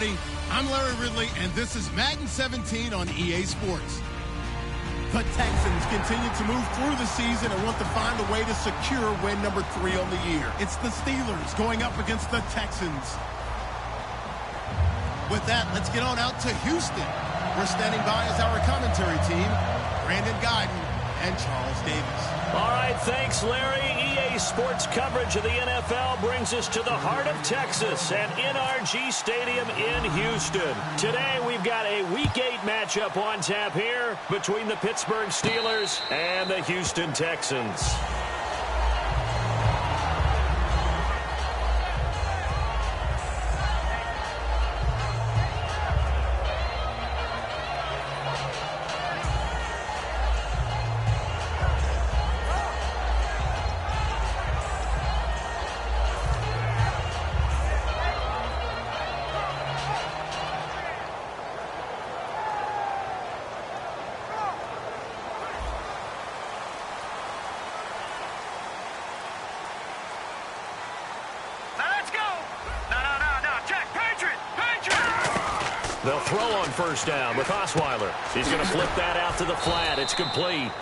everybody. I'm Larry Ridley, and this is Madden 17 on EA Sports. The Texans continue to move through the season and want to find a way to secure win number 3 on the year. It's the Steelers going up against the Texans. With that, let's get on out to Houston. We're standing by as our commentary team, Brandon Guyton and Charles Davis. All right, thanks, Larry. EA Sports coverage of the NFL brings us to the heart of Texas at NRG Stadium in Houston. Today, we've got a Week 8 matchup on tap here between the Pittsburgh Steelers and the Houston Texans. They'll throw on first down with Osweiler. He's going to flip that out to the flat. It's complete.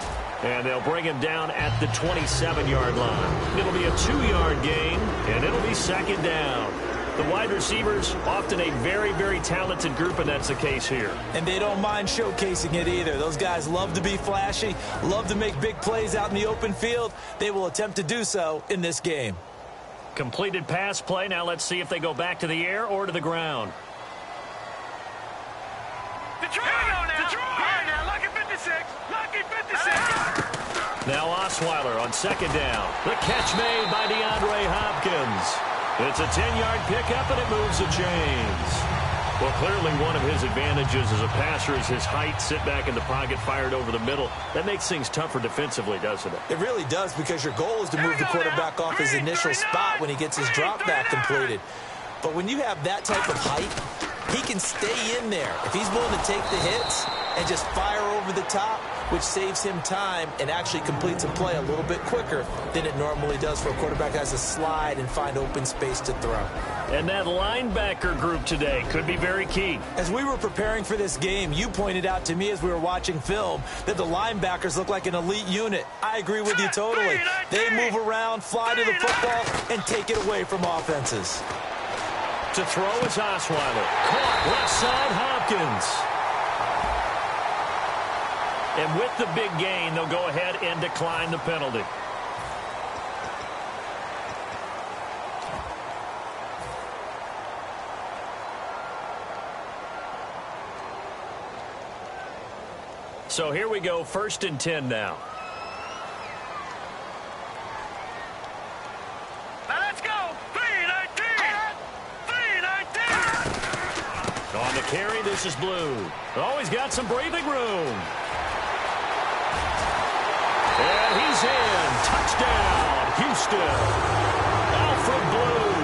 And they'll bring him down at the 27-yard line. It'll be a 2-yard gain, and it'll be second down. The wide receivers, often a very, very talented group, and that's the case here. And they don't mind showcasing it either. Those guys love to be flashy, love to make big plays out in the open field. They will attempt to do so in this game. Completed pass play. Now let's see if they go back to the air or to the ground. Now Osweiler on second down. The catch made by DeAndre Hopkins. It's a 10-yard pickup, and it moves the chains. Well, clearly one of his advantages as a passer is his height. Sit back in the pocket, fired over the middle. That makes things tougher defensively, doesn't it? It really does, because your goal is to move the quarterback off his initial spot when he gets his drop back completed. But when you have that type of height, he can stay in there if he's willing to take the hits and just fire over the top, which saves him time and actually completes a play a little bit quicker than it normally does for a quarterback that has to slide and find open space to throw. And that linebacker group today could be very key. As we were preparing for this game, you pointed out to me as we were watching film that the linebackers look like an elite unit. I agree with you totally. They move around, fly to the football, and take it away from offenses. To throw is Osweiler. Caught left side, Hopkins. And with the big gain, they'll go ahead and decline the penalty. So here we go, 1st and 10 now. Let's go. 3-19. On the carry, this is Blue. Oh, he's got some breathing room. And he's in. Touchdown, Houston. Alfred Blue,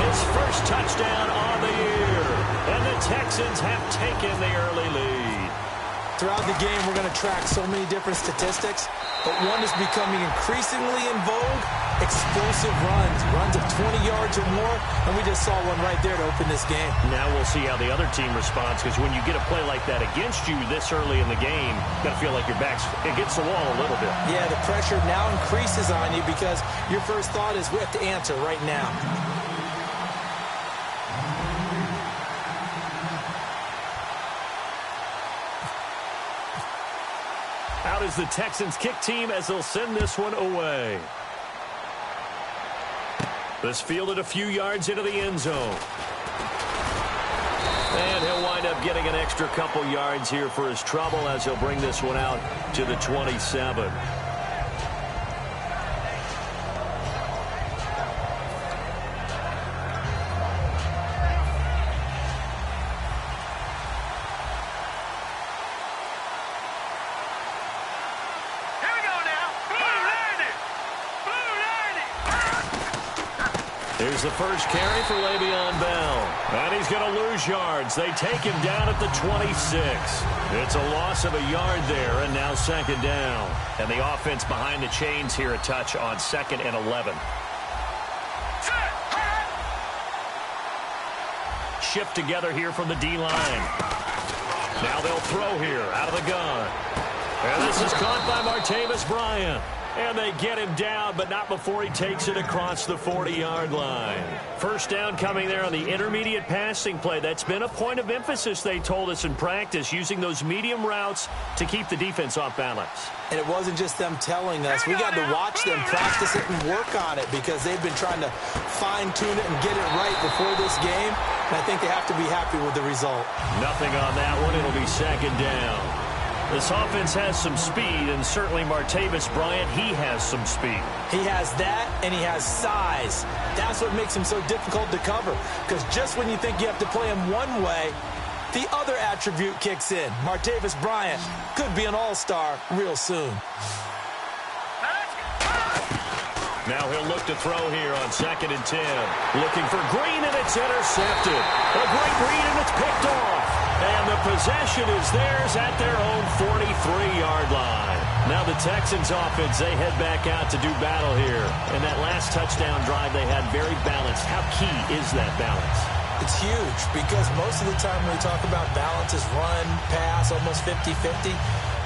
his first touchdown on the year. And the Texans have taken the early lead. Throughout the game, we're going to track so many different statistics, but one is becoming increasingly in vogue: explosive runs of 20 yards or more, and we just saw one right there to open this game. Now we'll see how the other team responds, because when you get a play like that against you this early in the game, you got to feel like your back's against the wall a little bit. Yeah, the pressure now increases on you because your first thought is we have to answer right now. Out is the Texans kick team as they'll send this one away. This fielded a few yards into the end zone. And he'll wind up getting an extra couple yards here for his trouble as he'll bring this one out to the 27. Here's the first carry for Le'Veon Bell. And he's going to lose yards. They take him down at the 26. It's a loss of a yard there, and now second down. And the offense behind the chains here a touch on 2nd and 11. shift together here from the D-line. Now they'll throw here out of the gun. And this is caught by Martavis Bryant. And they get him down, but not before he takes it across the 40-yard line. First down coming there on the intermediate passing play. That's been a point of emphasis, they told us in practice, using those medium routes to keep the defense off balance. And it wasn't just them telling us. We got to watch them practice it and work on it because they've been trying to fine-tune it and get it right before this game. And I think they have to be happy with the result. Nothing on that one. It'll be second down. This offense has some speed, and certainly Martavis Bryant, he has some speed. He has that, and he has size. That's what makes him so difficult to cover, because just when you think you have to play him one way, the other attribute kicks in. Martavis Bryant could be an all-star real soon. Now he'll look to throw here on 2nd and 10. Looking for Green, and it's intercepted. A great read, and it's picked off. And the possession is theirs at their own 43-yard line. Now the Texans offense, they head back out to do battle here. And that last touchdown drive they had very balanced. How key is that balance? It's huge because most of the time when we talk about balance is run, pass, almost 50-50.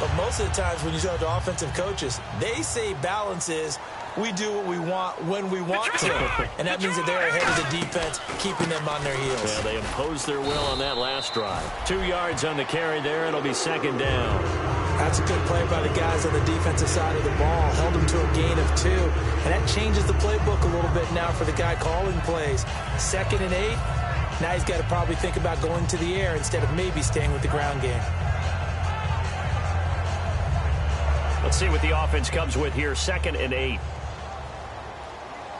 But most of the times when you talk to offensive coaches, they say balance is we do what we want when we want to. And that means that they're ahead of the defense, keeping them on their heels. Yeah, they imposed their will on that last drive. 2 yards on the carry there. It'll be second down. That's a good play by the guys on the defensive side of the ball. Held them to a gain of 2. And that changes the playbook a little bit now for the guy calling plays. 2nd and 8. Now he's got to probably think about going to the air instead of maybe staying with the ground game. Let's see what the offense comes with here. 2nd and 8.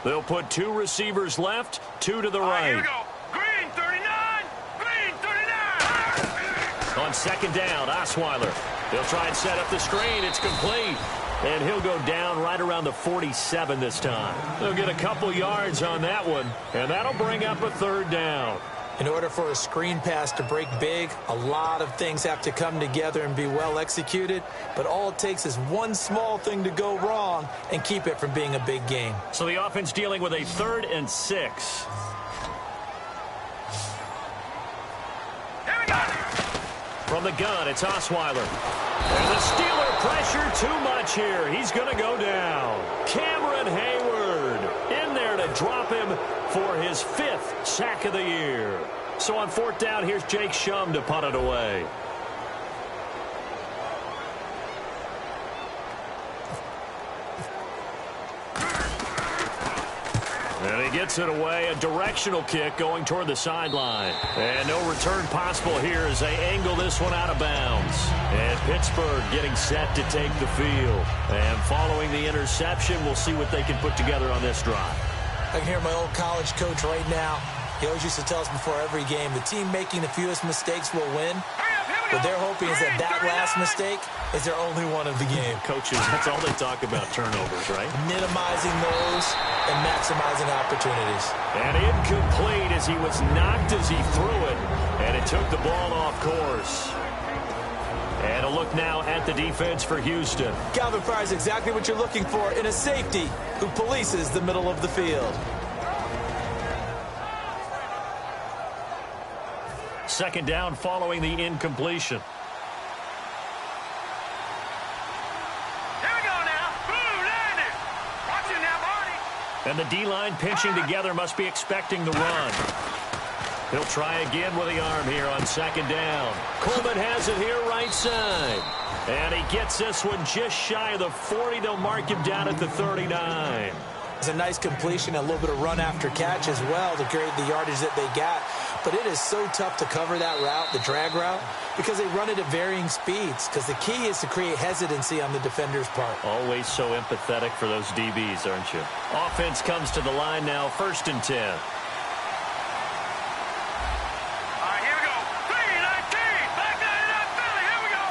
They'll put 2 receivers left, 2 to the right. Here we go. Green 39. Green 39. On 2nd down, Osweiler. He'll try and set up the screen. It's complete. And he'll go down right around the 47 this time. They'll get a couple yards on that one, and that'll bring up a 3rd down. In order for a screen pass to break big, a lot of things have to come together and be well executed. But all it takes is one small thing to go wrong and keep it from being a big game. So the offense dealing with a 3rd and 6. Here we go. From the gun, it's Osweiler. And the Steeler pressure too much here. He's going to go down. Cameron Hayward in there to drop him for his 5th sack of the year. So on 4th down, here's Jake Shum to punt it away. And he gets it away, a directional kick going toward the sideline. And no return possible here as they angle this one out of bounds. And Pittsburgh getting set to take the field. And following the interception, we'll see what they can put together on this drive. I can hear my old college coach right now. He always used to tell us before every game, the team making the fewest mistakes will win. What they're hoping is that that last mistake is their only one of the game. Coaches, that's all they talk about, turnovers, right? Minimizing those and maximizing opportunities. And incomplete as he was knocked as he threw it. And it took the ball off course. And a look now at the defense for Houston. Calvin Pryor is exactly what you're looking for in a safety who polices the middle of the field. 2nd down following the incompletion. Here we go now. Boom, landed. Watch it now, Barney. And the D-line pinching together must be expecting the run. He'll try again with the arm here on 2nd down. Coleman has it here right side. And he gets this one just shy of the 40. They'll mark him down at the 39. It's a nice completion, a little bit of run after catch as well to create the yardage that they got. But it is so tough to cover that route, the drag route, because they run it at varying speeds. Because the key is to create hesitancy on the defender's part. Always so empathetic for those DBs, aren't you? Offense comes to the line now, 1st and 10. All right, here we go. 3-19. Back that it up, Philly. Here we go.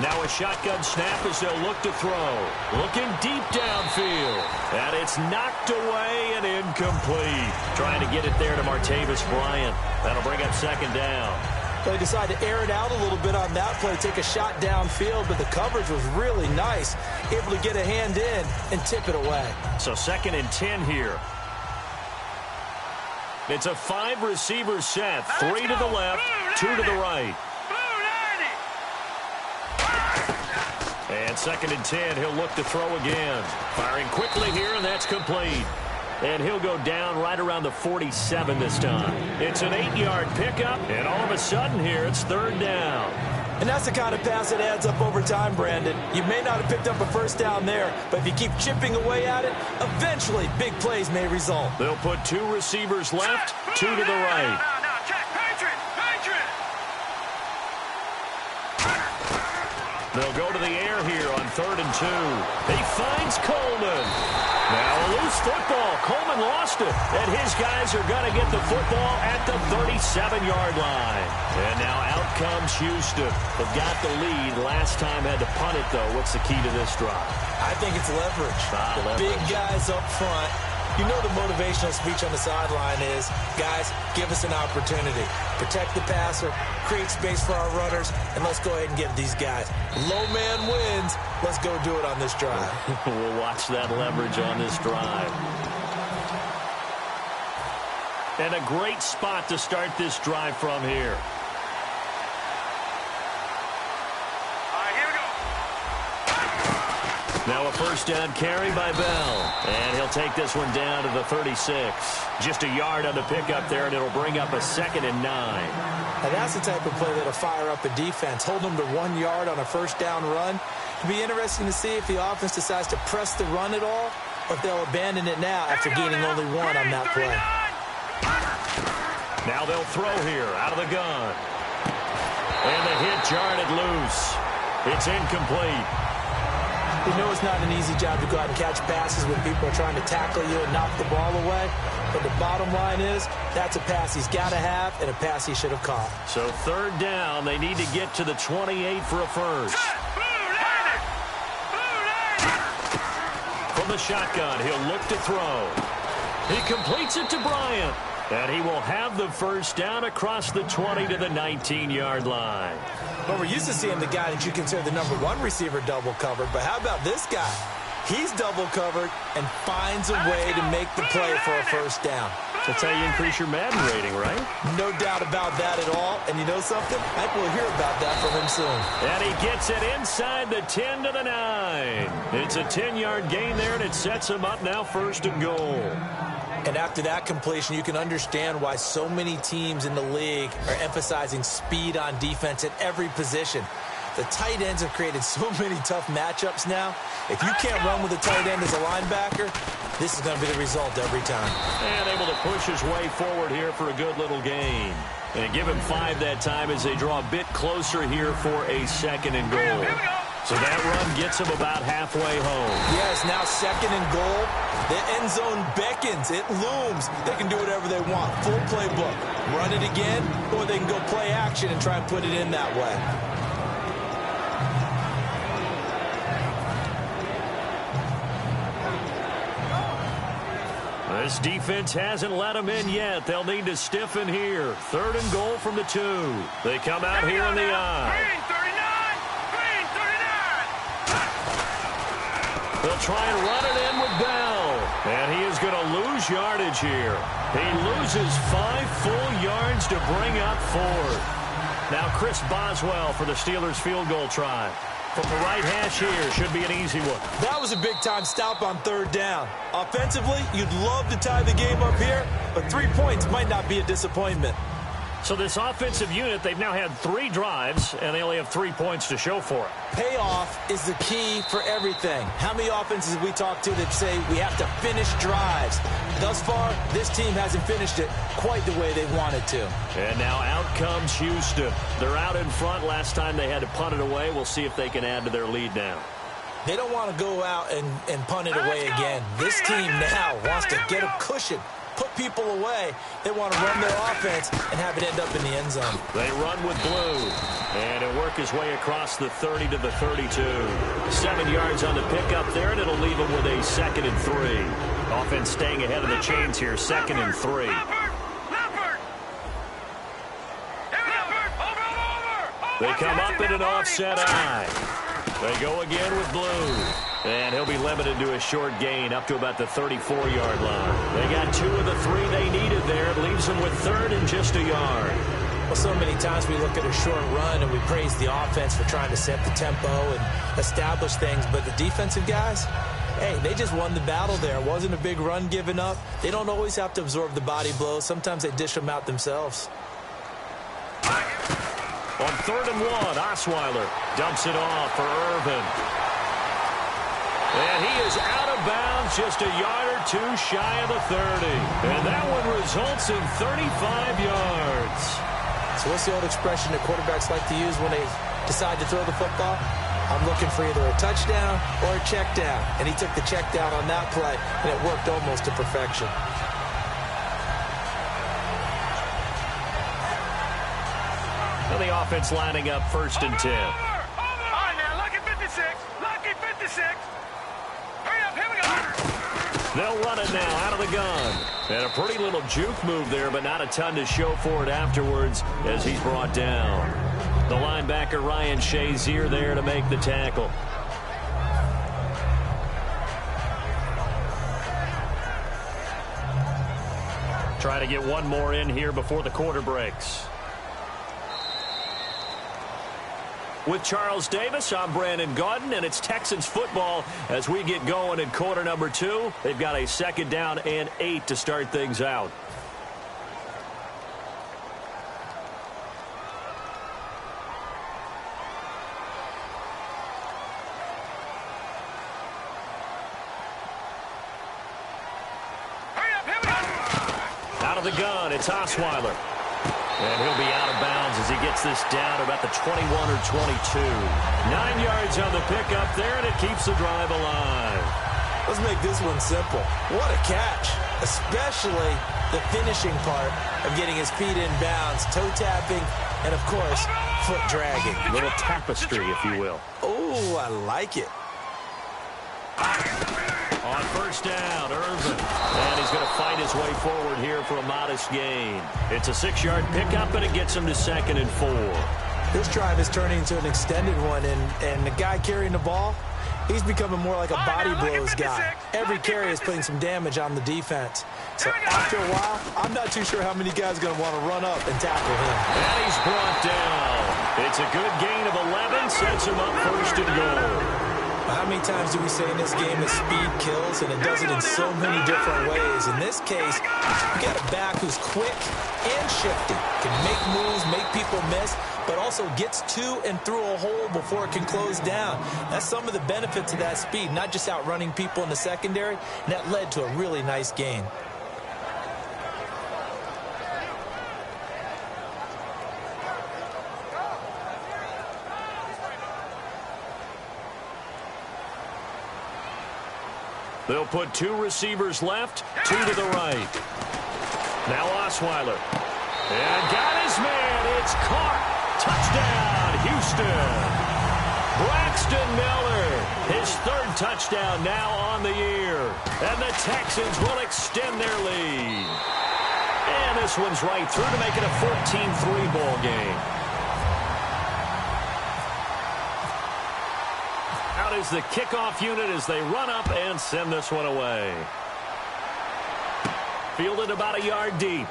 Now a shotgun snap as they'll look to throw. Looking deep downfield. And it's knocked away and incomplete. Trying to get it there to Martavis Bryant. That'll bring up 2nd down. They decided to air it out a little bit on that play, take a shot downfield, but the coverage was really nice. Able to get a hand in and tip it away. So 2nd and 10 here. It's a 5-receiver set. 3 to the left, 2 to the right. And 2nd and 10, he'll look to throw again. Firing quickly here, and that's complete. And he'll go down right around the 47 this time. It's an 8-yard pickup, and all of a sudden here, it's 3rd down. And that's the kind of pass that adds up over time, Brandon. You may not have picked up a first down there, but if you keep chipping away at it, eventually big plays may result. They'll put 2 receivers left, 2 to the right. They'll go to the air here on 3rd and 2. He finds Coleman. Now a loose football. Coleman lost it. And his guys are going to get the football at the 37-yard line. And now out comes Houston. They've got the lead. Last time had to punt it, though. What's the key to this drive? I think it's leverage. The big guys up front. You know the motivational speech on the sideline is, guys, give us an opportunity. Protect the passer, create space for our runners, and let's go ahead and get these guys. Low man wins. Let's go do it on this drive. We'll watch that leverage on this drive. And a great spot to start this drive from here. Now a first down carry by Bell. And he'll take this one down to the 36. Just a yard on the pickup there, and it'll bring up a 2nd and 9. And that's the type of play that'll fire up a defense. Hold them to 1 yard on a first down run. It'll be interesting to see if the offense decides to press the run at all, or if they'll abandon it now after gaining only 1 on that play. Now they'll throw here out of the gun. And the hit jarred it loose. It's incomplete. You know it's not an easy job to go out and catch passes when people are trying to tackle you and knock the ball away. But the bottom line is, that's a pass he's got to have and a pass he should have caught. So 3rd down, they need to get to the 28 for a first. From the shotgun, he'll look to throw. He completes it to Bryant. And he will have the first down across the 20 to the 19-yard line. Well, we're used to seeing the guy that you consider the number 1 receiver double covered, but how about this guy? He's double covered and finds a way to make the play for a first down. That's how you increase your Madden rating, right? No doubt about that at all. And you know something? I think we'll hear about that from him soon. And he gets it inside the 10 to the 9. It's a 10-yard gain there, and it sets him up now 1st and goal. And after that completion, you can understand why so many teams in the league are emphasizing speed on defense at every position. The tight ends have created so many tough matchups now. If you can't run with a tight end as a linebacker, this is going to be the result every time. And able to push his way forward here for a good little gain. And give him 5 that time as they draw a bit closer here for a 2nd and goal. So that run gets him about halfway home. Yes, now 2nd and goal. The end zone beckons. It looms. They can do whatever they want. Full playbook. Run it again, or they can go play action and try and put it in that way. This defense hasn't let them in yet. They'll need to stiffen here. 3rd and goal from the 2. They come out here in the eye. They'll try and run it in with Bell. And he is going to lose yardage here. He loses 5 full yards to bring up 4th. Now Chris Boswell for the Steelers field goal try. From the right hash here, should be an easy one. That was a big-time stop on 3rd down. Offensively, you'd love to tie the game up here, but 3 points might not be a disappointment. So this offensive unit, they've now had 3 drives, and they only have 3 points to show for it. Payoff is the key for everything. How many offenses have we talked to that say we have to finish drives? Thus far, this team hasn't finished it quite the way they wanted to. And now out comes Houston. They're out in front. Last time they had to punt it away. We'll see if they can add to their lead now. They don't want to go out and punt it away again. This team now wants to get a cushion, put people away. They want to run their offense and have it end up in the end zone. They run with blue. And he'll work his way across the 30 to the 32. 7 yards on the pickup there, and it'll leave him with a 2nd and 3. Offense staying ahead of the chains here, 2nd and 3. They come up in an offset eye. They go again with Blue. And he'll be limited to a short gain up to about the 34-yard line. They got 2 of the 3 they needed there. It leaves them with 3rd and just a yard. Well, so many times we look at a short run and we praise the offense for trying to set the tempo and establish things. But the defensive guys, hey, they just won the battle there. It wasn't a big run given up. They don't always have to absorb the body blows. Sometimes they dish them out themselves. On 3rd and 1, Osweiler dumps it off for Irvin. And he is out of bounds just a yard or 2 shy of the 30. And that one results in 35 yards. So what's the old expression that quarterbacks like to use when they decide to throw the football? I'm looking for either a touchdown or a check down. And he took the check down on that play, and it worked almost to perfection. And the offense lining up 1st and 10. All right, now, lucky 56. Lucky 56. Hurry up, here we go. They'll run it now out of the gun. And a pretty little juke move there, but not a ton to show for it afterwards as he's brought down. The linebacker, Ryan Shazier, there to make the tackle. Try to get one more in here before the quarter breaks. With Charles Davis, I'm Brandon Gaudin, and it's Texans football as we get going in quarter number 2. They've got a 2nd down and 8 to start things out. Out of the gun, it's Osweiler. And he'll be out of bounds as he gets this down about the 21 or 22. 9 yards on the pickup there, and it keeps the drive alive. Let's make this one simple. What a catch, especially the finishing part of getting his feet in bounds, toe tapping, and, of course, foot dragging. A little tapestry, if you will. Oh, I like it. On 1st down, Irvin. And he's going to fight his way forward here for a modest gain. It's a 6-yard pickup, and it gets him to 2nd and 4. This drive is turning into an extended one, and the guy carrying the ball, he's becoming more like a body blows guy. Every carry is putting some damage on the defense. So after a while, I'm not too sure how many guys are going to want to run up and tackle him. And he's brought down. It's a good gain of 11, sets him up 1st and goal. How many times do we say in this game that speed kills, and it does it in so many different ways? In this case, you got a back who's quick and shifty, can make moves, make people miss, but also gets to and through a hole before it can close down. That's some of the benefits of that speed, not just outrunning people in the secondary, and that led to a really nice gain. They'll put 2 receivers left, 2 to the right. Now Osweiler. And got his man. It's caught. Touchdown, Houston. Braxton Miller, his 3rd touchdown now on the year. And the Texans will extend their lead. And this one's right through to make it a 14-3 ball game. Out is the kickoff unit as they run up and send this one away. Fielded about a yard deep.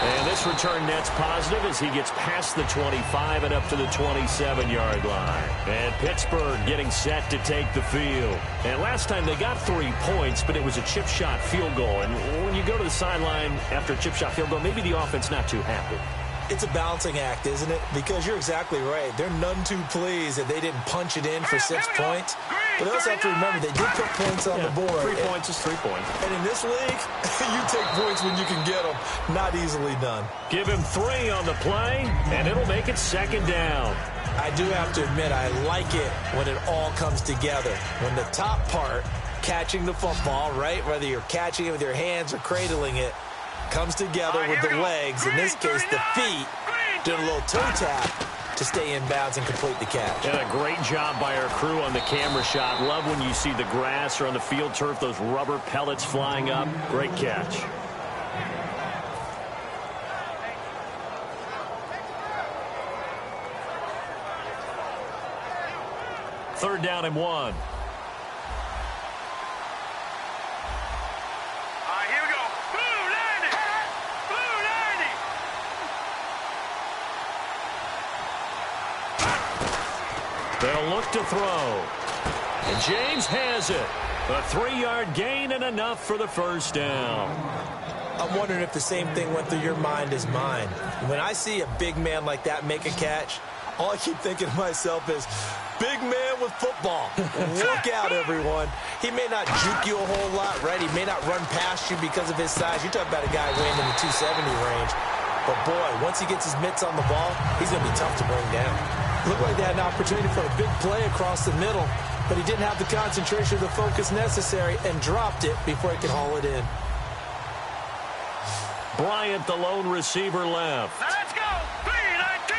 And this return net's positive as he gets past the 25 and up to the 27-yard line. And Pittsburgh getting set to take the field. And last time they got 3 points, but it was a chip shot field goal. And when you go to the sideline after a chip shot field goal, maybe the offense not too happy. It's a balancing act, isn't it? Because you're exactly right. They're none too pleased that they didn't punch it in for 6 points. But they also have to remember they did put points on the board. 3 points is 3 points. And in this league, you take points when you can get them. Not easily done. Give him 3 on the play, and it'll make it 2nd down. I do have to admit, I like it when it all comes together. When the top part, catching the football, right, whether you're catching it with your hands or cradling it, comes together with the legs, in this case the feet, doing a little toe tap to stay in bounds and complete the catch. And a great job by our crew on the camera shot. Love when you see the grass or on the field turf, those rubber pellets flying up. Great catch. 3rd down and 1. All right, here we go. Blue 90. Blue 90. They'll look to throw. And James has it. A 3-yard gain and enough for the 1st down. I'm wondering if the same thing went through your mind as mine. When I see a big man like that make a catch, all I keep thinking to myself is, big man with football. Look out, everyone. He may not juke you a whole lot, right? He may not run past you because of his size. You're talking about a guy weighing in the 270 range. But, boy, once he gets his mitts on the ball, he's going to be tough to bring down. Looked like they had an opportunity for a big play across the middle, but he didn't have the concentration or the focus necessary and dropped it before he could haul it in. Bryant, the lone receiver, left. Now let's go. B-19.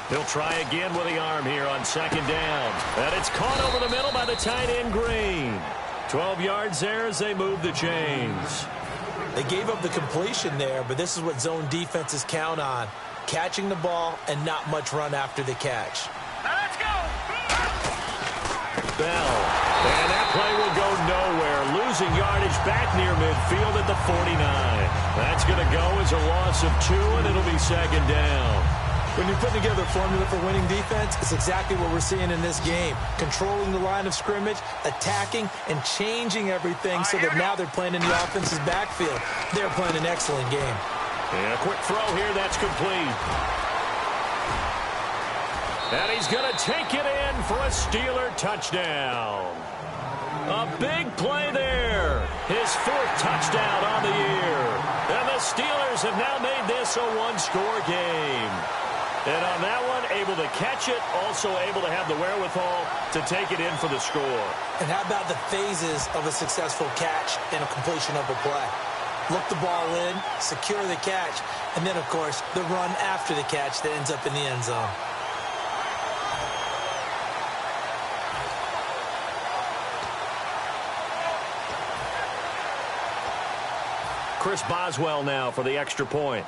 He'll try again with the arm here on 2nd down. And it's caught over the middle by the tight end, Green. 12 yards there as they move the chains. They gave up the completion there, but this is what zone defenses count on. Catching the ball and not much run after the catch. Now let's go. Bell. And that play will go nowhere. Losing yardage back near midfield at the 49. That's going to go as a loss of 2, and it'll be 2nd down. When you're putting together a formula for winning defense, it's exactly what we're seeing in this game. Controlling the line of scrimmage, attacking, and changing everything so that now they're playing in the offense's backfield. They're playing an excellent game. And a quick throw here, that's complete. And he's going to take it in for a Steeler touchdown. A big play there. His 4th touchdown on the year. And the Steelers have now made this a 1-score game. And on that one, able to catch it, also able to have the wherewithal to take it in for the score. And how about the phases of a successful catch and a completion of a play? Look the ball in, secure the catch, and then, of course, the run after the catch that ends up in the end zone. Chris Boswell now for the extra point.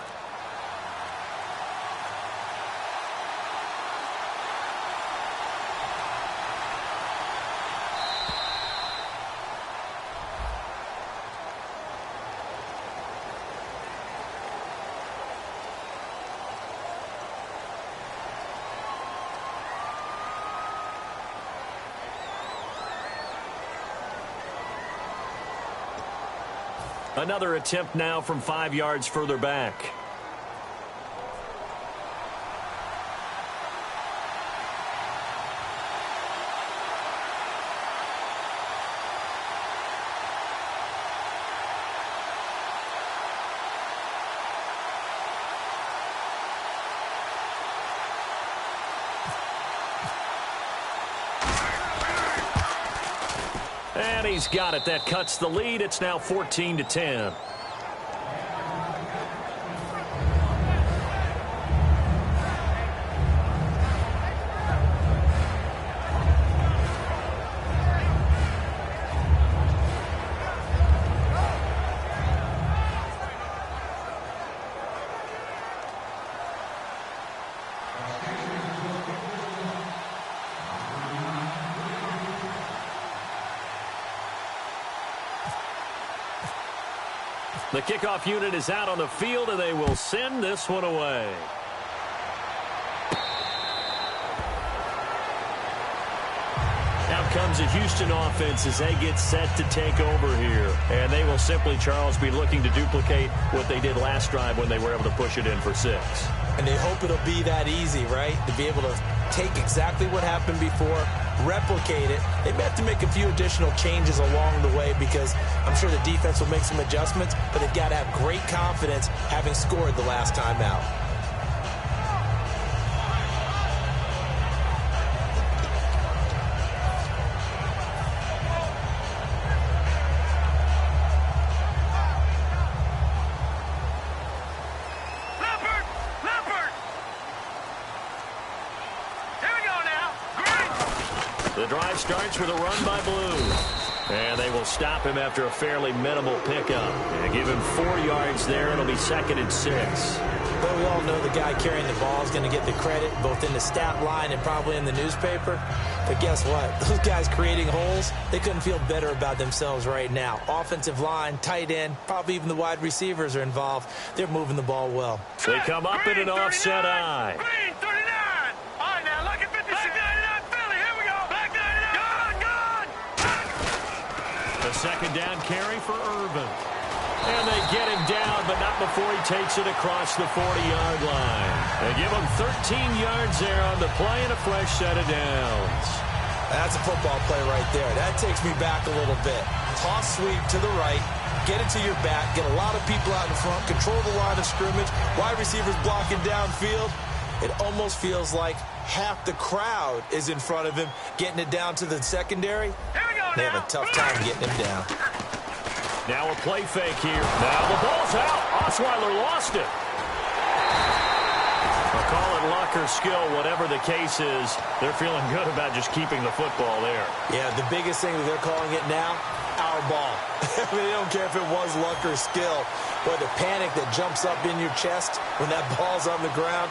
Another attempt now from 5 yards further back. And he's got it. That cuts the lead. It's now 14-10. The kickoff unit is out on the field, and they will send this one away. Out comes the Houston offense as they get set to take over here. And they will simply, Charles, be looking to duplicate what they did last drive when they were able to push it in for 6. And they hope it'll be that easy, right? To be able to take exactly what happened before, replicate it. They may have to make a few additional changes along the way because I'm sure the defense will make some adjustments, but they've got to have great confidence having scored the last time out. The drive starts with a run by Blue. And they will stop him after a fairly minimal pickup. And give him 4 yards there. It'll be 2nd and 6. Well, we all know the guy carrying the ball is going to get the credit, both in the stat line and probably in the newspaper. But guess what? Those guys creating holes, they couldn't feel better about themselves right now. Offensive line, tight end, probably even the wide receivers are involved. They're moving the ball well. They come up in an offset eye. Green 39. All right, now look at 56. Back 99 Philly. Here we go. Back 99. Gone. A second down carry for Irvin. And they get him down, but not before he takes it across the 40-yard line. They give him 13 yards there on the play and a fresh set of downs. That's a football play right there. That takes me back a little bit. Toss sweep to the right, get it to your back, get a lot of people out in front, control the line of scrimmage, wide receivers blocking downfield. It almost feels like half the crowd is in front of him, getting it down to the secondary. Here we go. They have a tough time getting him down. Now a play fake here. Now the ball's out. Osweiler lost it. I'll call it luck or skill, whatever the case is. They're feeling good about just keeping the football there. Yeah, the biggest thing that they're calling it now, our ball. I mean, they don't care if it was luck or skill, or the panic that jumps up in your chest when that ball's on the ground.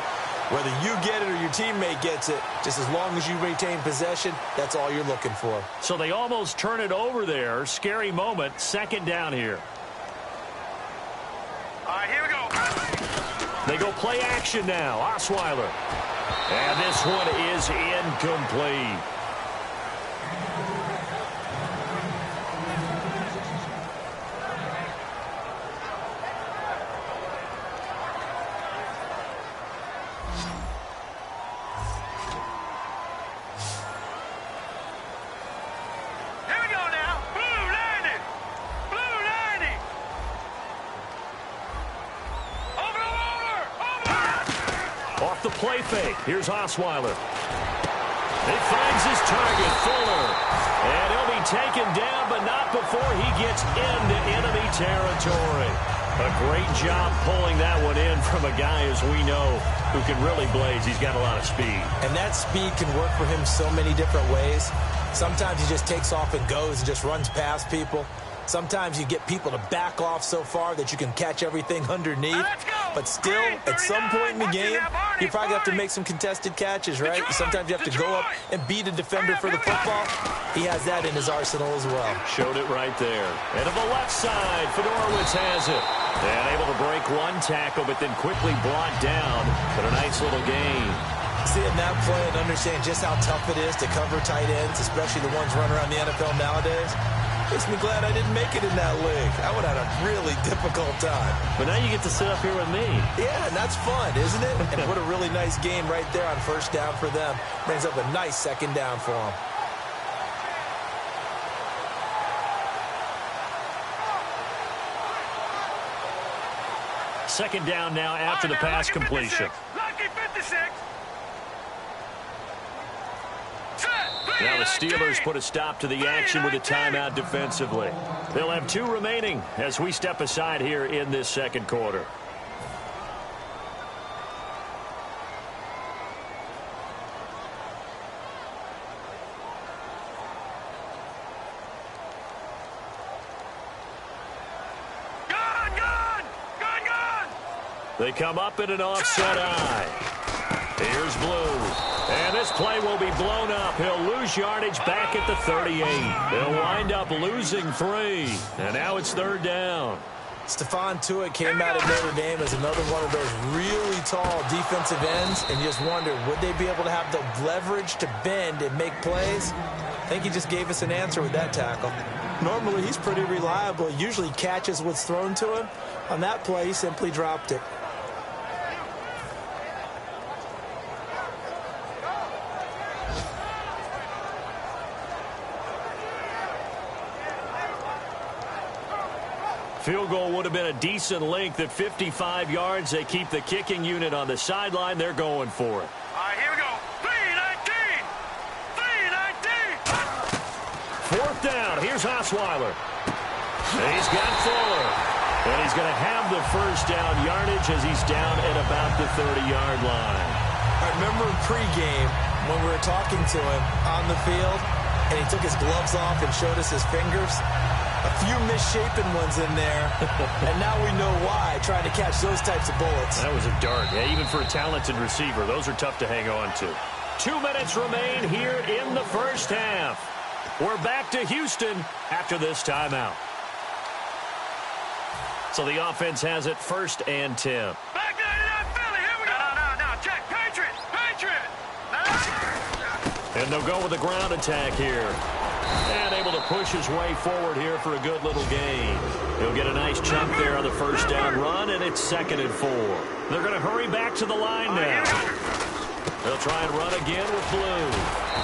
Whether you get it or your teammate gets it, just as long as you retain possession, that's all you're looking for. So they almost turn it over there. Scary moment. Second down here. All right, here we go. They go play action now. Osweiler. And this one is incomplete. Off the play fake. Here's Osweiler. He finds his target, Fuller. And he'll be taken down, but not before he gets into enemy territory. A great job pulling that one in from a guy, as we know, who can really blaze. He's got a lot of speed. And that speed can work for him so many different ways. Sometimes he just takes off and goes and just runs past people. Sometimes you get people to back off so far that you can catch everything underneath. But still, at some point in the game, you probably have to make some contested catches, right? Sometimes you have to go up and beat a defender for the football. He has that in his arsenal as well. Showed it right there. And to the left side, Fedorowicz has it. And able to break one tackle, but then quickly brought down. But a nice little gain. Seeing that play and understand just how tough it is to cover tight ends, especially the ones running around the NFL nowadays, makes me glad I didn't make it in that league. I would have had a really difficult time. But now you get to sit up here with me. Yeah, and that's fun, isn't it? And what a really nice game right there on first down for them. Brings up a nice second down for them. Second down now after the pass completion. Lucky 56. Now the Steelers put a stop to the action with a timeout defensively. They'll have 2 remaining as we step aside here in this second quarter. They come up in an offset eye. Here's Blue. And this play will be blown up. He'll lose yardage back at the 38. They'll wind up losing 3. And now it's third down. Stephon Tuitt came out of Notre Dame as another one of those really tall defensive ends, and you just wonder, would they be able to have the leverage to bend and make plays? I think he just gave us an answer with that tackle. Normally, he's pretty reliable. He usually catches what's thrown to him. On that play, he simply dropped it. Field goal would have been a decent length at 55 yards. They keep the kicking unit on the sideline. They're going for it. All right, here we go. 3-19. 3-19. Fourth down. Here's Osweiler. He's got Fuller. And he's going to have the first down yardage as he's down at about the 30-yard line. I remember pregame when we were talking to him on the field, and he took his gloves off and showed us his fingers. A few misshapen ones in there, and now we know why, trying to catch those types of bullets. That was a dart. Yeah, even for a talented receiver, those are tough to hang on to. 2 minutes remain here in the first half. We're back to Houston after this timeout. So the offense has it 1st and 10. Back to Philly. Here we go. No. Check. Patriot. And they'll go with the ground attack here. And able to push his way forward here for a good little gain. He'll get a nice chunk there on the first down run, and it's 2nd and 4. They're going to hurry back to the line now. They'll try and run again with Blue.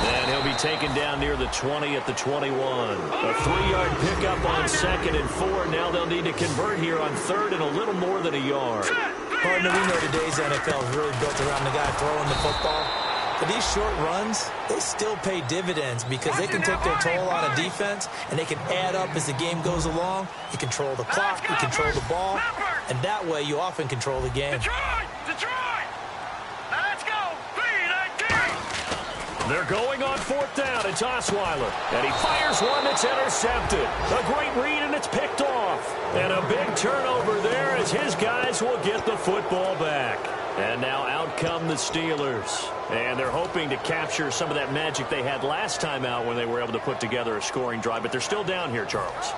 And he'll be taken down near the 20 at the 21. A 3-yard pickup on 2nd and 4. Now they'll need to convert here on 3rd and a little more than a yard. Partner, we know today's NFL is really built around the guy throwing the football. But these short runs, they still pay dividends because they can take their toll on a defense, and they can add up as the game goes along. You control the clock, you control the ball, and that way you often control the game. Detroit! Now let's go! They're going on 4th down. It's Osweiler. And he fires one that's intercepted. A great read, and it's picked off. And a big turnover there as his guys will get the football back. And now out come the Steelers. And they're hoping to capture some of that magic they had last time out when they were able to put together a scoring drive. But they're still down here, Charles.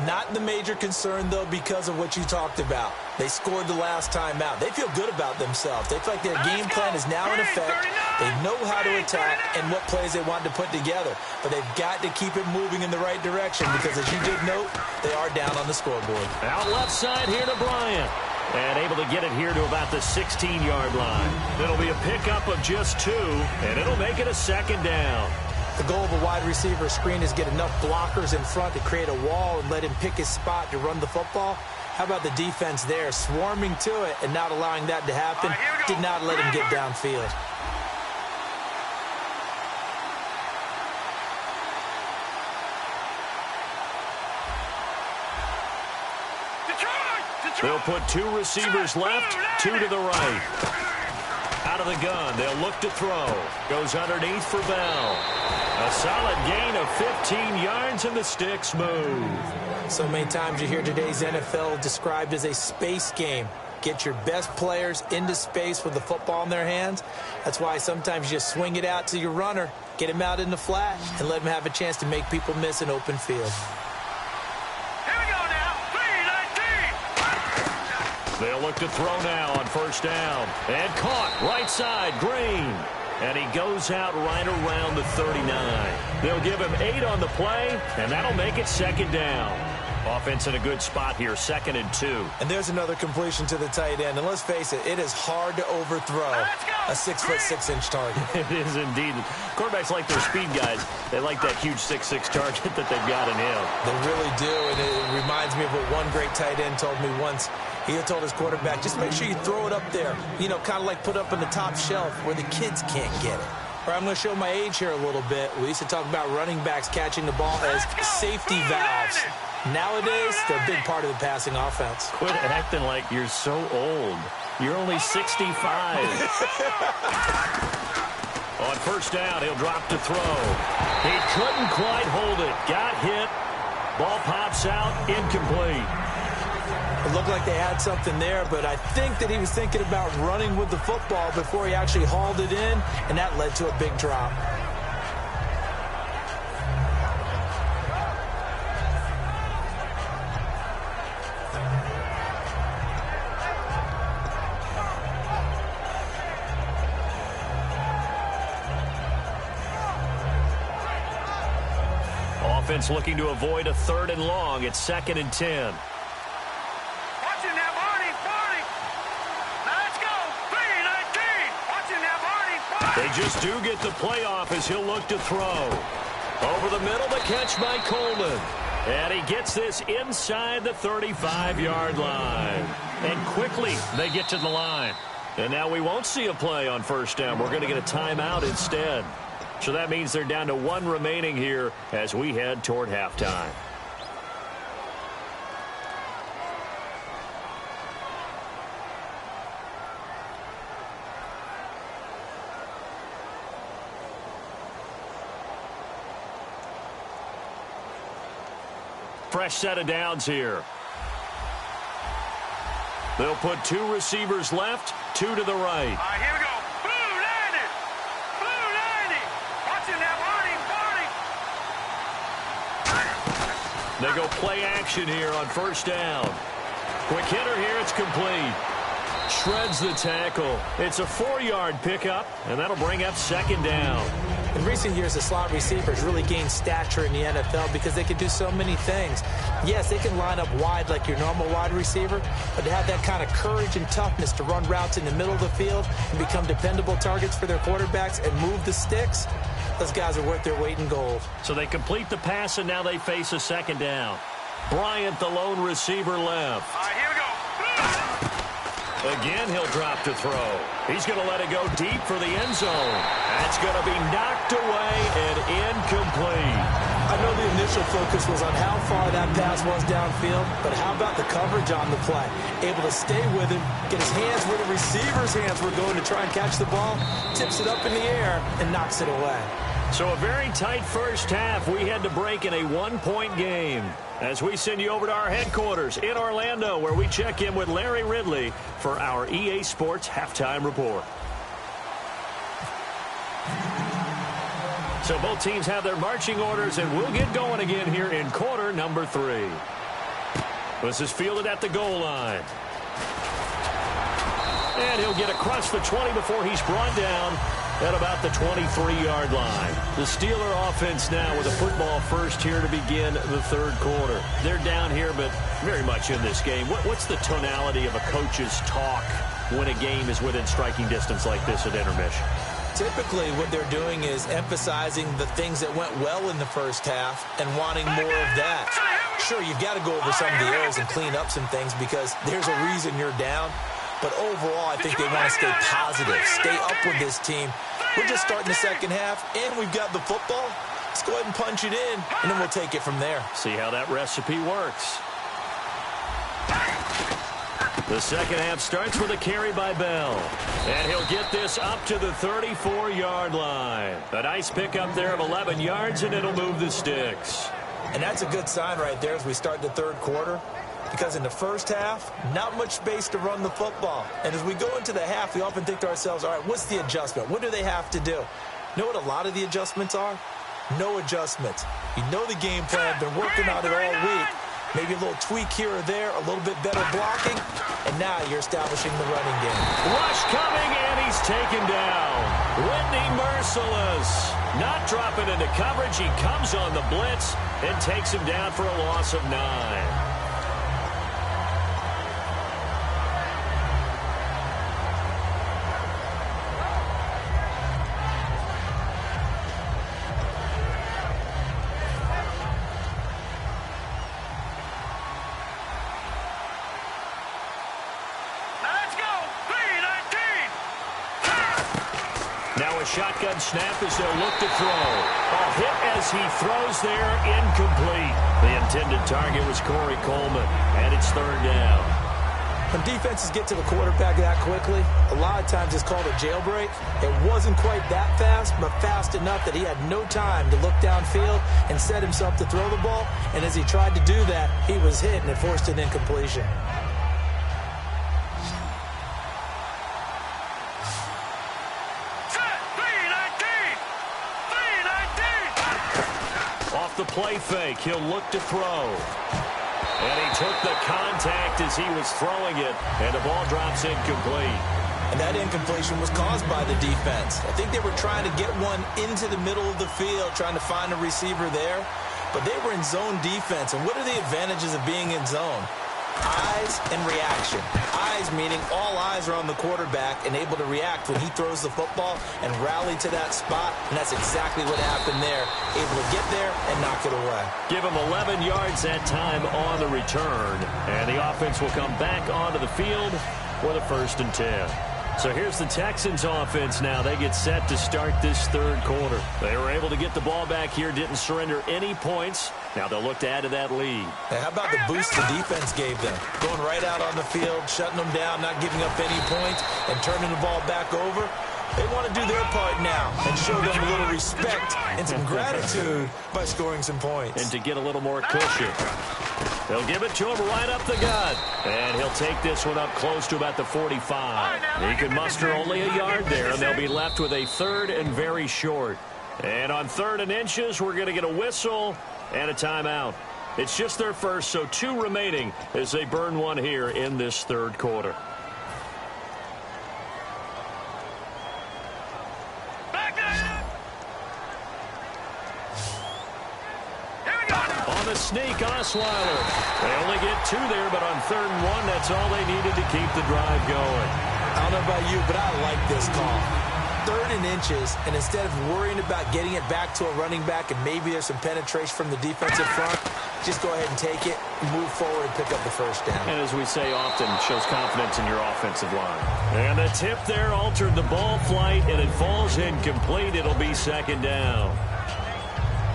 Not the major concern, though, because of what you talked about. They scored the last time out. They feel good about themselves. They feel like their game plan is now in effect. They know how to attack and what plays they want to put together. But they've got to keep it moving in the right direction because, as you did note, they are down on the scoreboard. Out left side here to Bryant. And able to get it here to about the 16-yard line. It'll be a pickup of just 2, and it'll make it a 2nd down. The goal of a wide receiver screen is get enough blockers in front to create a wall and let him pick his spot to run the football. How about the defense there, swarming to it and not allowing that to happen? Did not let him get downfield. They'll put 2 receivers left, 2 to the right. Out of the gun, they'll look to throw. Goes underneath for Bell. A solid gain of 15 yards, and the sticks move. So many times you hear today's NFL described as a space game. Get your best players into space with the football in their hands. That's why sometimes you just swing it out to your runner, get him out in the flat, and let him have a chance to make people miss an open field. They'll look to throw now on 1st down. And caught right side, Green. And he goes out right around the 39. They'll give him 8 on the play, and that'll make it 2nd down. Offense in a good spot here, 2nd and 2. And there's another completion to the tight end. And let's face it, it is hard to overthrow a 6'6" target. It is indeed. Quarterbacks like their speed guys. They like that huge 6'6" target that they've got in him. They really do, and it reminds me of what one great tight end told me once. He had told his quarterback, just make sure you throw it up there. You know, kind of like put up on the top shelf where the kids can't get it. Or I'm going to show my age here a little bit. We used to talk about running backs catching the ball as safety valves. Nowadays, they're a big part of the passing offense. Quit acting like you're so old. You're only 65. On 1st down, he'll drop to throw. He couldn't quite hold it. Got hit. Ball pops out. Incomplete. It looked like they had something there, but I think that he was thinking about running with the football before he actually hauled it in, and that led to a big drop. Offense looking to avoid a 3rd and long. It's 2nd and 10. They just do get the playoff as he'll look to throw. Over the middle, the catch by Coleman. And he gets this inside the 35-yard line. And quickly, they get to the line. And now we won't see a play on 1st down. We're going to get a timeout instead. So that means they're down to 1 remaining here as we head toward halftime. Fresh set of downs here. They'll put 2 receivers left, 2 to the right. All right, here we go. Blue 90. Blue 90. Watching that Barney. They go play action here on first down. Quick hitter here. It's complete. Shreds the tackle. It's a 4-yard pickup, and that'll bring up second down. In recent years, the slot receivers really gained stature in the NFL because they can do so many things. Yes, they can line up wide like your normal wide receiver, but to have that kind of courage and toughness to run routes in the middle of the field and become dependable targets for their quarterbacks and move the sticks, those guys are worth their weight in gold. So they complete the pass, and now they face a second down. Bryant, the lone receiver, left. All right, here we go. Again, he'll drop to throw. He's going to let it go deep for the end zone. That's going to be knocked away and incomplete. I know the initial focus was on how far that pass was downfield, but how about the coverage on the play? Able to stay with him, get his hands where the receiver's hands were going to try and catch the ball, tips it up in the air, and knocks it away. So a very tight first half. We had to break in a 1-point game as we send you over to our headquarters in Orlando, where we check in with Larry Ridley for our EA Sports Halftime Report. So both teams have their marching orders, and we'll get going again here in quarter number 3. This is fielded at the goal line. And he'll get across the 20 before he's brought down at about the 23-yard line. The Steeler offense now with a football first here to begin the third quarter. They're down here, but very much in this game. What's the tonality of a coach's talk when a game is within striking distance like this at intermission? Typically, what they're doing is emphasizing the things that went well in the first half and wanting more of that. Sure, you've got to go over some of the errors and clean up some things because there's a reason you're down. But overall, I think they want to stay positive, stay up with this team. We're just starting the second half, and we've got the football. Let's go ahead and punch it in, and then we'll take it from there. See how that recipe works. The second half starts with a carry by Bell. And he'll get this up to the 34-yard line. A nice pickup there of 11 yards, and it'll move the sticks. And that's a good sign right there as we start the third quarter. Because in the first half, not much space to run the football. And as we go into the half, we often think to ourselves, all right, what's the adjustment? What do they have to do? You know what a lot of the adjustments are? No adjustments. You know the game plan, been working on it all week. Maybe a little tweak here or there, a little bit better blocking, and now you're establishing the running game. Rush coming, and he's taken down. Whitney Merciless not dropping into coverage. He comes on the blitz and takes him down for a loss of 9. Shotgun snap as they'll look to throw. A hit as he throws there, incomplete. The intended target was Corey Coleman, and it's third down. When defenses get to the quarterback that quickly, a lot of times it's called a jailbreak. It wasn't quite that fast, but fast enough that he had no time to look downfield and set himself to throw the ball. And as he tried to do that, he was hit, and it forced an incompletion. The play fake, he'll look to throw. And he took the contact as he was throwing it, and the ball drops incomplete. And that incompletion was caused by the defense. I think they were trying to get one into the middle of the field, trying to find a receiver there. But they were in zone defense. And what are the advantages of being in zone? Eyes and reaction. Eyes meaning all eyes are on the quarterback and able to react when he throws the football and rally to that spot. And that's exactly what happened there. Able to get there and knock it away. Give him 11 yards that time on the return. And the offense will come back onto the field for the 1st and 10. So here's the Texans offense now. They get set to start this third quarter. They were able to get the ball back here, didn't surrender any points. Now they'll look to add to that lead. Hey, how about the boost the defense gave them? Going right out on the field, shutting them down, not giving up any points, and turning the ball back over. They want to do their part now and show them a little respect and some gratitude by scoring some points. And to get a little more cushion. They'll give it to him right up the gut. And he'll take this one up close to about the 45. He can muster only a yard there, and they'll be left with a third and very short. And on 3rd and inches, we're going to get a whistle and a timeout. It's just their first, so 2 remaining as they burn one here in this 3rd quarter. On the sneak, Osweiler. They only get 2 there, but on 3rd and 1, that's all they needed to keep the drive going. I don't know about you, but I like this call. 3rd and inches, and instead of worrying about getting it back to a running back and maybe there's some penetration from the defensive front, just go ahead and take it, move forward, and pick up the first down. And as we say often, shows confidence in your offensive line. And the tip there altered the ball flight, and it falls incomplete. It'll be 2nd down.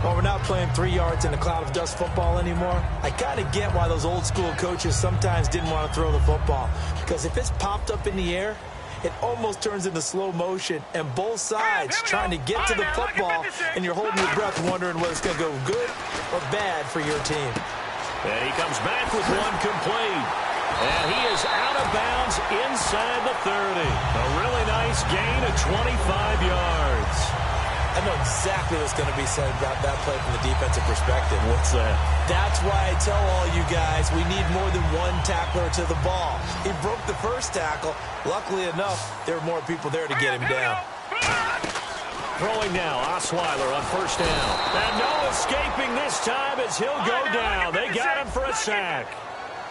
Well, we're not playing 3 yards in a cloud of dust football anymore. I kind of get why those old school coaches sometimes didn't want to throw the football. Because if it's popped up in the air, it almost turns into slow motion, and both sides trying to get to the football, and you're holding your breath wondering whether it's going to go good or bad for your team. And he comes back with one complete. And he is out of bounds inside the 30. A really nice gain of 25 yards. I know exactly what's going to be said about that play from the defensive perspective. What's that? That's why I tell all you guys we need more than one tackler to the ball. He broke the first tackle. Luckily enough, there were more people there to get him down. Throwing now, Osweiler on 1st down. And no escaping this time as he'll go down. They got him for a sack.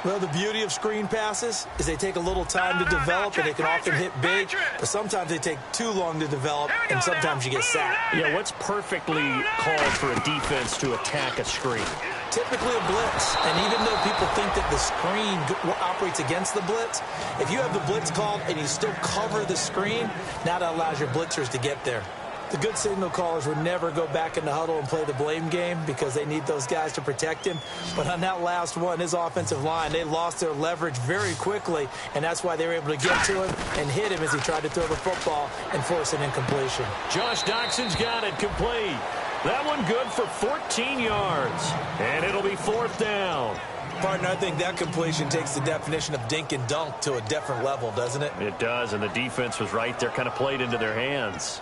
Well, the beauty of screen passes is they take a little time to develop, and they can often hit big, but sometimes they take too long to develop, and sometimes you get sacked. Yeah, what's perfectly called for a defense to attack a screen? Typically a blitz, and even though people think that the screen operates against the blitz, if you have the blitz called and you still cover the screen, now that allows your blitzers to get there. The good signal callers would never go back in the huddle and play the blame game because they need those guys to protect him. But on that last one, his offensive line, they lost their leverage very quickly, and that's why they were able to get to him and hit him as he tried to throw the football and force an incompletion. Josh Doxson's got it complete. That one good for 14 yards, and it'll be 4th down. Partner, I think that completion takes the definition of dink and dunk to a different level, doesn't it? It does, and the defense was right there, kind of played into their hands.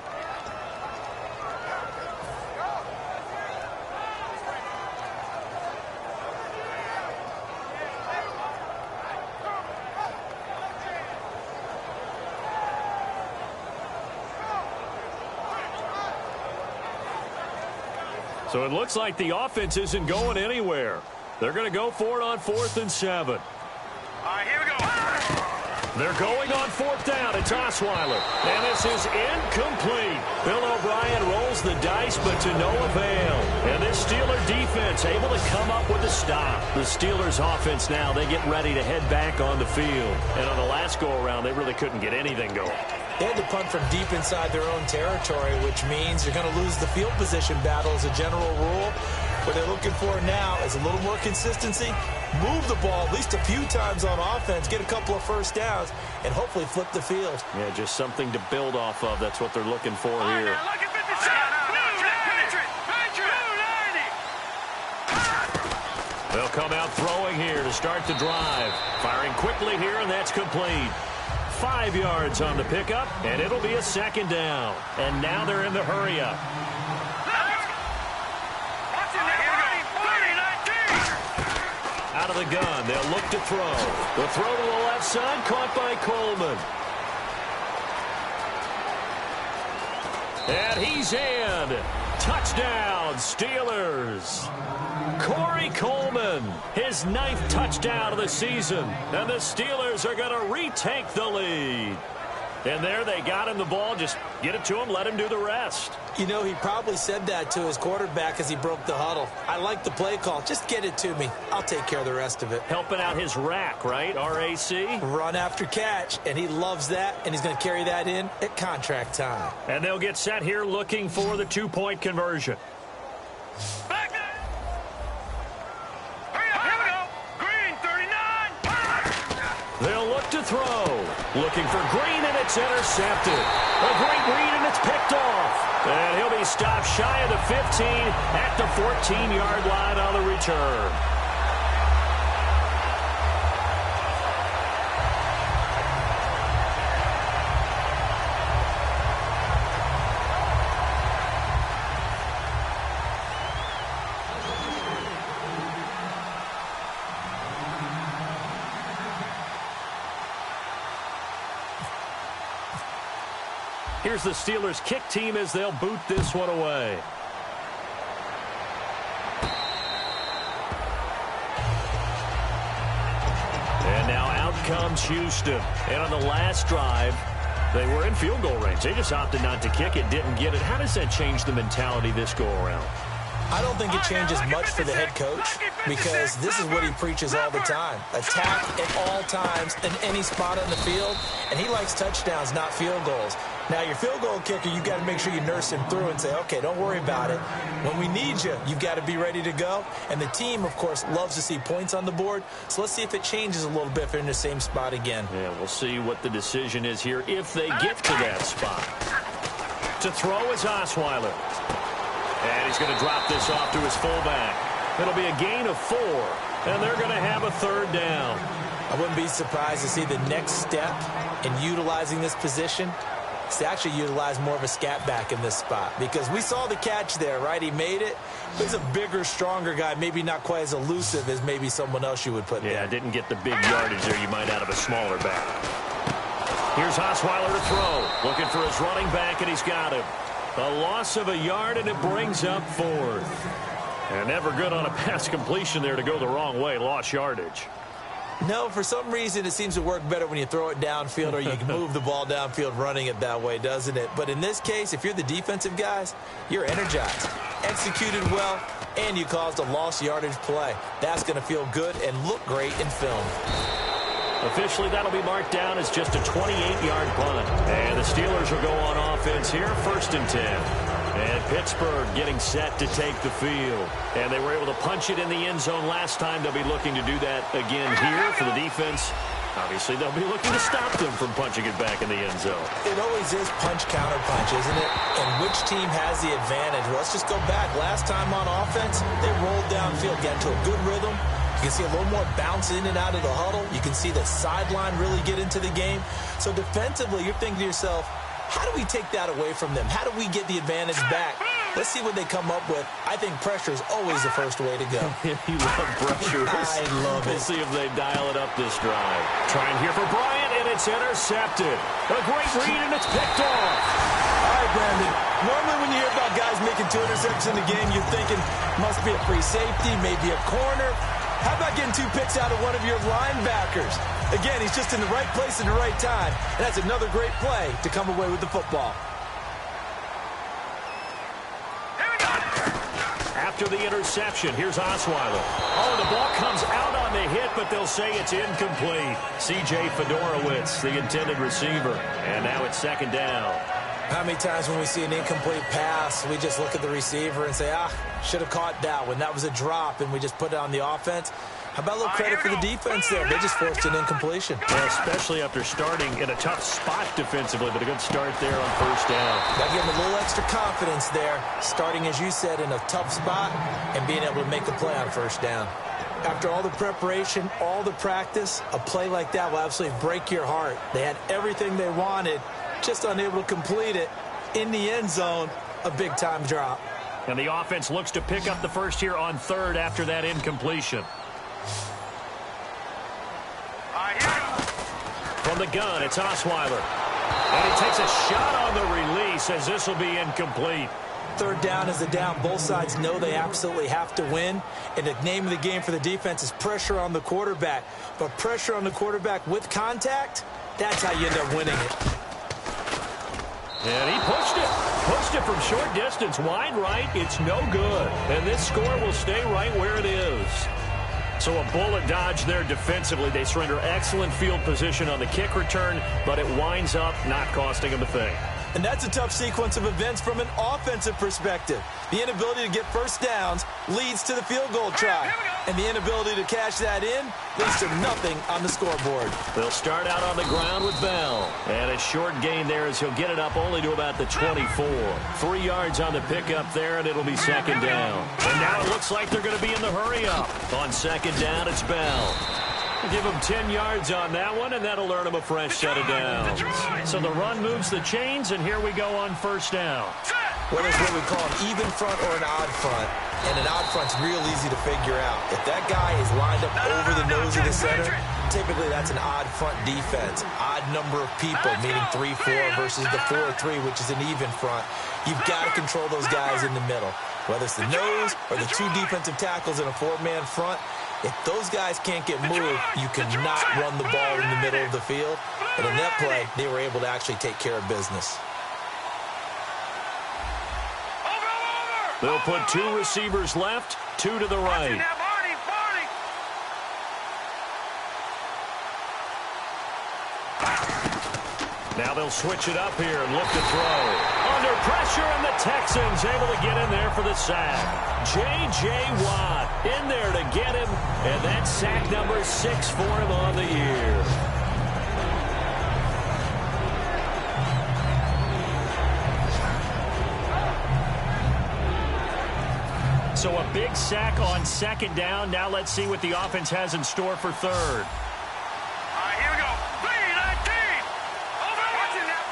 So it looks like the offense isn't going anywhere. They're going to go for it on 4th and 7. All right, here we go. They're going on 4th down. It's Osweiler. And this is incomplete. Bill O'Brien rolls the dice, but to no avail. And this Steeler defense able to come up with a stop. The Steelers offense now, they get ready to head back on the field. And on the last go-around, they really couldn't get anything going. They had to punt from deep inside their own territory, which means you're going to lose the field position battle as a general rule. What they're looking for now is a little more consistency, move the ball at least a few times on offense, get a couple of first downs, and hopefully flip the field. Yeah, just something to build off of. That's what they're looking for here. They'll come out throwing here to start the drive. Firing quickly here, and that's complete. 5 yards on the pickup, and it'll be a 2nd down. And now they're in the hurry-up. Out of the gun, they'll look to throw. The throw to the left side, caught by Coleman. And he's in. Touchdown, Steelers. Corey Coleman, his 9th touchdown of the season. And the Steelers are going to retake the lead. And there they got him the ball. Just get it to him, let him do the rest. You know, he probably said that to his quarterback as he broke the huddle. I like the play call. Just get it to me. I'll take care of the rest of it. Helping out his rack, right? R-A-C? Run after catch, and he loves that, and he's going to carry that in at contract time. And they'll get set here looking for the 2-point conversion. Back there. Hurry up, here we go. Green, 39. They'll look to throw. Looking for Green, and it's intercepted. A great read, and it's picked off. And he'll be stopped shy of the 15 at the 14-yard line on the return. Here's the Steelers' kick team as they'll boot this one away. And now out comes Houston. And on the last drive, they were in field goal range. They just opted not to kick it, didn't get it. How does that change the mentality this go-around? I don't think it changes much for the head coach because this is what he preaches all the time. Attack at all times in any spot on the field, and he likes touchdowns, not field goals. Now, your field goal kicker, you've got to make sure you nurse him through and say, okay, don't worry about it. When we need you, you've got to be ready to go. And the team, of course, loves to see points on the board. So let's see if it changes a little bit if they're in the same spot again. Yeah, we'll see what the decision is here if they get to that spot. To throw is Osweiler. And he's going to drop this off to his fullback. It'll be a gain of 4, and they're going to have a third down. I wouldn't be surprised to see the next step in utilizing this position is to actually utilize more of a scat back in this spot because we saw the catch there, right? He made it. But he's a bigger, stronger guy, maybe not quite as elusive as maybe someone else you would put there. Yeah, didn't get the big yardage there you might out of a smaller back. Here's Osweiler to throw. Looking for his running back, and he's got him. A loss of a yard, and it brings up 4th. And never good on a pass completion there to go the wrong way. Lost yardage. No, for some reason it seems to work better when you throw it downfield or you can move the ball downfield running it that way, doesn't it? But in this case, if you're the defensive guys, you're energized, executed well, and you caused a lost yardage play. That's going to feel good and look great in film. Officially, that'll be marked down as just a 28-yard punt. And the Steelers will go on offense here, 1st and 10. And Pittsburgh getting set to take the field. And they were able to punch it in the end zone last time. They'll be looking to do that again here for the defense. Obviously, they'll be looking to stop them from punching it back in the end zone. It always is punch-counter-punch, isn't it? And which team has the advantage? Well, let's just go back. Last time on offense, they rolled downfield, got into a good rhythm. You can see a little more bounce in and out of the huddle. You can see the sideline really get into the game. So defensively, you're thinking to yourself, how do we take that away from them? How do we get the advantage back? Let's see what they come up with. I think pressure is always the first way to go. You love pressure. I love it. We'll see if they dial it up this drive. Trying here for Bryant, and it's intercepted. A great read, and it's picked off. All right, Brandon. Normally when you hear about guys making 2 interceptions in the game, you're thinking must be a free safety, maybe a corner. How about getting 2 picks out of one of your linebackers? Again, he's just in the right place at the right time, and that's another great play to come away with the football. After the interception, here's Osweiler. Oh, the ball comes out on the hit, but they'll say it's incomplete. C.J. Fedorowicz, the intended receiver, and now it's 2nd down. How many times when we see an incomplete pass, we just look at the receiver and say, should have caught that one. That was a drop, and we just put it on the offense. How about a little credit for the defense there? They just forced an incompletion. Yeah, especially after starting in a tough spot defensively, but a good start there on 1st down. Got to give them a little extra confidence there, starting, as you said, in a tough spot and being able to make a play on 1st down. After all the preparation, all the practice, a play like that will absolutely break your heart. They had everything they wanted, just unable to complete it. In the end zone, a big-time drop. And the offense looks to pick up the first here on 3rd after that incompletion. From the gun, it's Osweiler. And he takes a shot on the release as this will be incomplete. 3rd down is the down. Both sides know they absolutely have to win. And the name of the game for the defense is pressure on the quarterback. But pressure on the quarterback with contact, that's how you end up winning it. And he pushed it. Pushed it from short distance. Wide right. It's no good. And this score will stay right where it is. So a bullet dodge there defensively. They surrender excellent field position on the kick return, but it winds up not costing them a thing. And that's a tough sequence of events from an offensive perspective. The inability to get first downs leads to the field goal try. And the inability to cash that in leads to nothing on the scoreboard. They'll start out on the ground with Bell. And a short gain there as he'll get it up only to about the 24. 3 yards on the pickup there, and it'll be second down. And now it looks like they're going to be in the hurry-up. On second down, it's Bell. Give him 10 yards on that one, and that'll earn him a fresh set of downs. So the run moves the chains, and here we go on first down. Well, it's what we call an even front or an odd front. And an odd front's real easy to figure out. If that guy is lined up over the nose of the center, typically that's an odd front defense. Odd number of people, meaning 3-4 versus the 4-3, which is an even front. You've got to control those guys in the middle. Whether it's the nose or the 2 defensive tackles in a 4-man front, if those guys can't get moved, you cannot run the ball in the middle of the field. And in that play, they were able to actually take care of business. They'll put 2 receivers left, 2 to the right. Now they'll switch it up here and look to throw. Under pressure, and the Texans able to get in there for the sack. J.J. Watt in there to get him, and that's sack number 6 for him on the year. So a big sack on second down. Now let's see what the offense has in store for third. All right, here we go. 3-19. Over. Watch it now.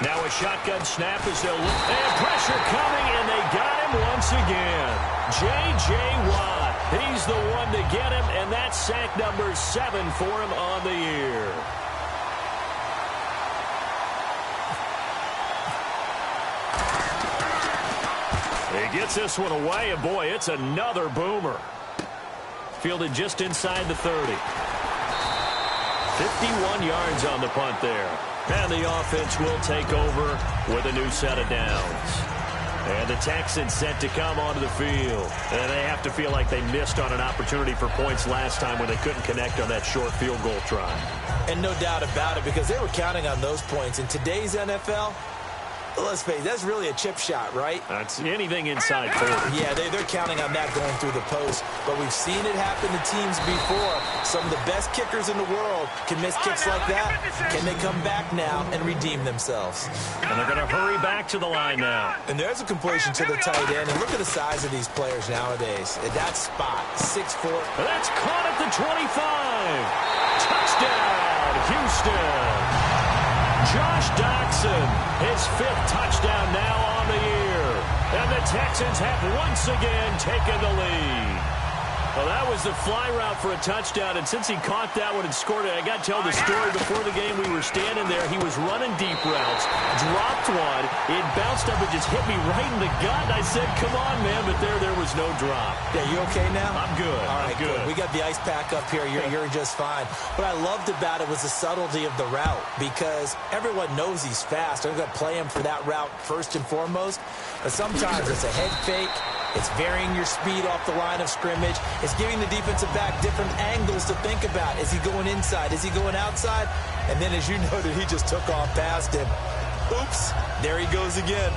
Now a shotgun snap as they'll look. And pressure coming, and they got him once again. J.J. Watt. He's the one to get him, and that's sack number 7 for him on the year. He gets this one away, and boy, it's another boomer. Fielded just inside the 30. 51 yards on the punt there. And the offense will take over with a new set of downs. And the Texans set to come onto the field. And they have to feel like they missed on an opportunity for points last time when they couldn't connect on that short field goal try. And no doubt about it, because they were counting on those points. In today's NFL, let's face it, that's really a chip shot, right? That's anything inside 40. Yeah, they're counting on that going through the post. But we've seen it happen to teams before. Some of the best kickers in the world can miss kicks like that. Can they come back now and redeem themselves? And they're going to hurry back to the line now. And there's a completion to the tight end. And look at the size of these players nowadays. At that spot, 6'4". That's caught at the 25. Touchdown, Houston. Josh Doxson, his 5th touchdown now on the year. And the Texans have once again taken the lead. Well, that was the fly route for a touchdown, and since he caught that one and scored it, I got to tell the story. Before the game, we were standing there. He was running deep routes, dropped one. It bounced up and just hit me right in the gut. And I said, come on, man, but there was no drop. Yeah, you okay now? I'm good. All right, I'm good. We got the ice pack up here. You're just fine. What I loved about it was the subtlety of the route, because everyone knows he's fast. They're going to play him for that route first and foremost. But sometimes it's a head fake. It's varying your speed off the line of scrimmage. It's giving the defensive back different angles to think about. Is he going inside? Is he going outside? And then, as you noted, he just took off past him. Oops, there he goes again.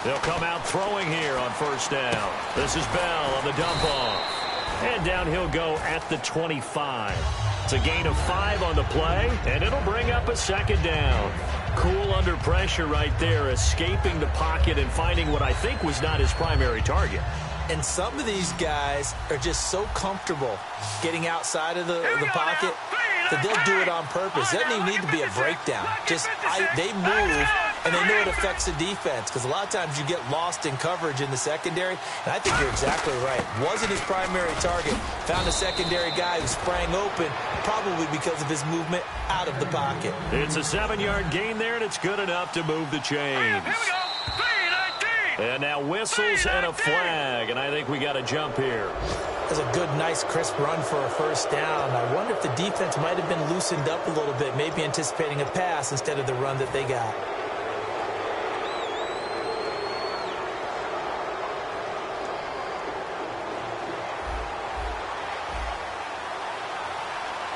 They'll come out throwing here on first down. This is Bell on the dump off. And down he'll go at the 25. It's a gain of 5 on the play, and it'll bring up a second down. Cool under pressure right there, escaping the pocket and finding what I think was not his primary target. And some of these guys are just so comfortable getting outside of the pocket that they'll do it on purpose. It doesn't even need to be a breakdown. They move, and they know it affects the defense, because a lot of times you get lost in coverage in the secondary. And I think you're exactly right. Wasn't his primary target. Found a secondary guy who sprang open, probably because of his movement out of the pocket. It's a 7-yard gain there, and it's good enough to move the chains. Here we go. 3-19. And now whistles and a flag, and I think we got a jump here. That's a good, nice, crisp run for a first down. I wonder if the defense might have been loosened up a little bit, maybe anticipating a pass instead of the run that they got.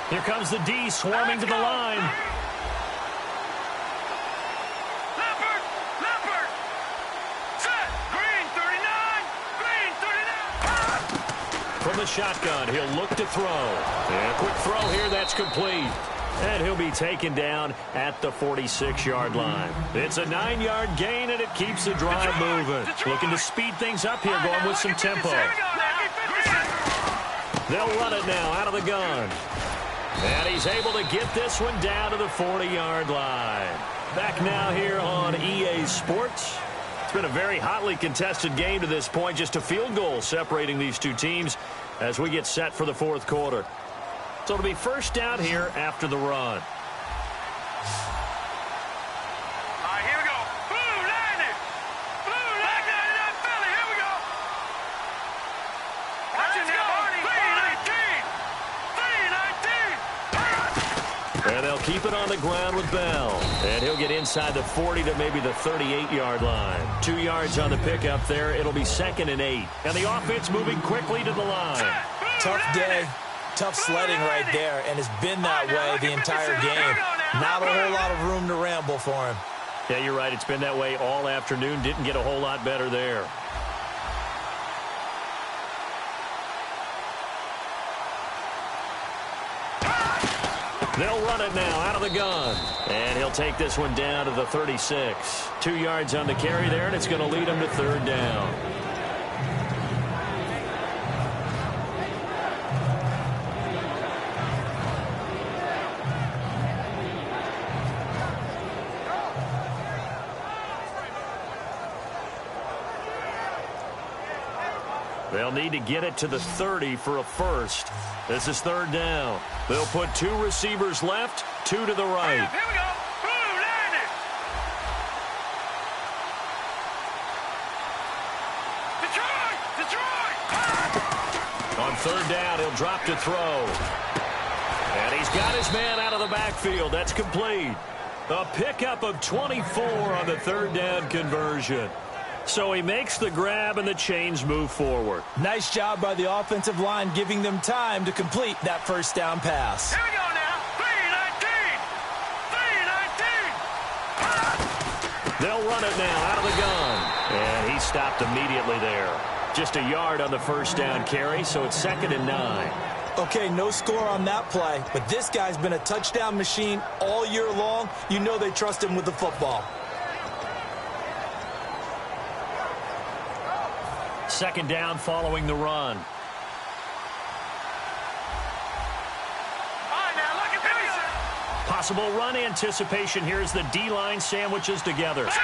Here comes the D swarming to the line. Leopard! Set! Green 39! Green 39! From the shotgun, he'll look to throw. And a quick throw here, that's complete. And he'll be taken down at the 46-yard line. It's a 9-yard gain, and it keeps the drive moving. Looking to speed things up here, going with some tempo. They'll run it now out of the gun. And he's able to get this one down to the 40-yard line. Back now here on EA Sports. It's been a very hotly contested game to this point. Just a field goal separating these two teams as we get set for the fourth quarter. So it'll be first down here after the run. All right, here we go. Blue landed. Blue landed up Philly. Here we go. Watch it now, Barney. 3-19. And they'll keep it on the ground with Bell. And he'll get inside the 40 to maybe the 38-yard line. 2 yards on the pickup there. It'll be 2nd and 8. And the offense moving quickly to the line. Tough day. Tough sledding right there, and it's been that way the entire game. Not a whole lot of room to ramble for him. Yeah, you're right. It's been that way all afternoon. Didn't get a whole lot better there. They'll run it now out of the gun. And he'll take this one down to the 36. 2 yards on the carry there, and it's going to lead him to 3rd down. They'll need to get it to the 30 for a first. This is 3rd down. They'll put 2 receivers left, 2 to the right. Here we go. Blue landed. Detroit! On 3rd down, he'll drop to throw. And he's got his man out of the backfield. That's complete. A pickup of 24 on the 3rd down conversion. So he makes the grab, and the chains move forward. Nice job by the offensive line, giving them time to complete that first down pass. Here we go now. 3-19. They'll run it now out of the gun. And he stopped immediately there. Just a yard on the first down carry, so it's 2nd and 9. Okay, no score on that play, but this guy's been a touchdown machine all year long. You know they trust him with the football. 2nd down following the run. All right, now look at this. Possible run anticipation here as the D-line sandwiches together. Green 39.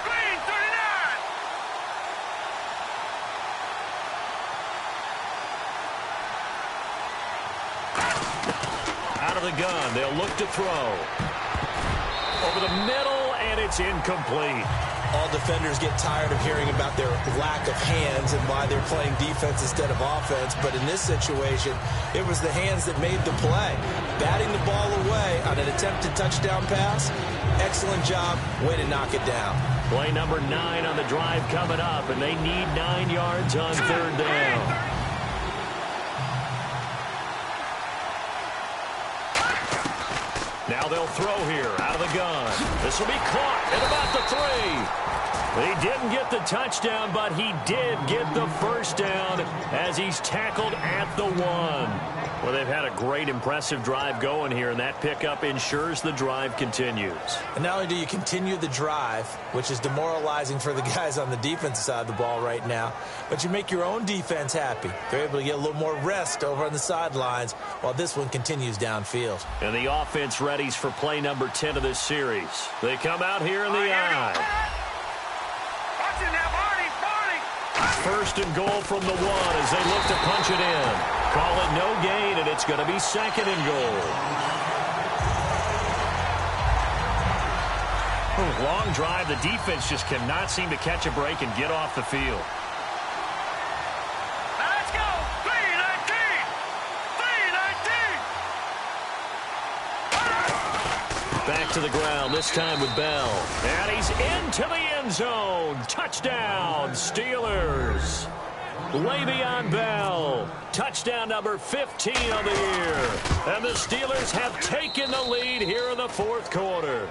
Green 39. Out of the gun, they'll look to throw. Over the middle, and it's incomplete. All defenders get tired of hearing about their lack of hands and why they're playing defense instead of offense. But in this situation, it was the hands that made the play. Batting the ball away on an attempted touchdown pass. Excellent job. Way to knock it down. Play number 9 on the drive coming up, and they need 9 yards on 3rd down. Now they'll throw here out of the gun. This will be caught at about the 3. He didn't get the touchdown, but he did get the first down as he's tackled at the 1. Well, they've had a great, impressive drive going here, and that pickup ensures the drive continues. And not only do you continue the drive, which is demoralizing for the guys on the defensive side of the ball right now, but you make your own defense happy. They're able to get a little more rest over on the sidelines while this one continues downfield. And the offense readies for play number 10 of this series. They come out here in the eye. Watch it now, Barney. 1st and goal from the 1 as they look to punch it in. Call it no gain, and it's going to be 2nd and goal. Long drive. The defense just cannot seem to catch a break and get off the field. Now let's go. 3-19. 3-19. Back to the ground, this time with Bell. And he's into the end zone. Touchdown, Steelers. Le'Veon Bell, touchdown number 15 on the year. And the Steelers have taken the lead here in the fourth quarter.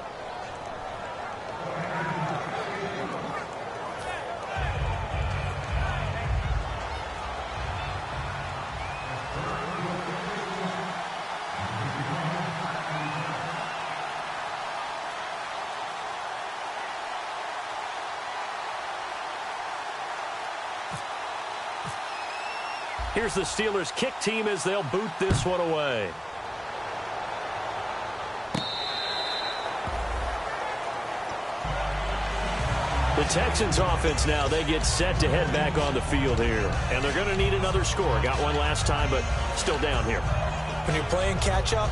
Here's the Steelers kick team as they'll boot this one away. The Texans offense now, they get set to head back on the field here. And they're going to need another score. Got one last time, but still down here. When you're playing catch-up,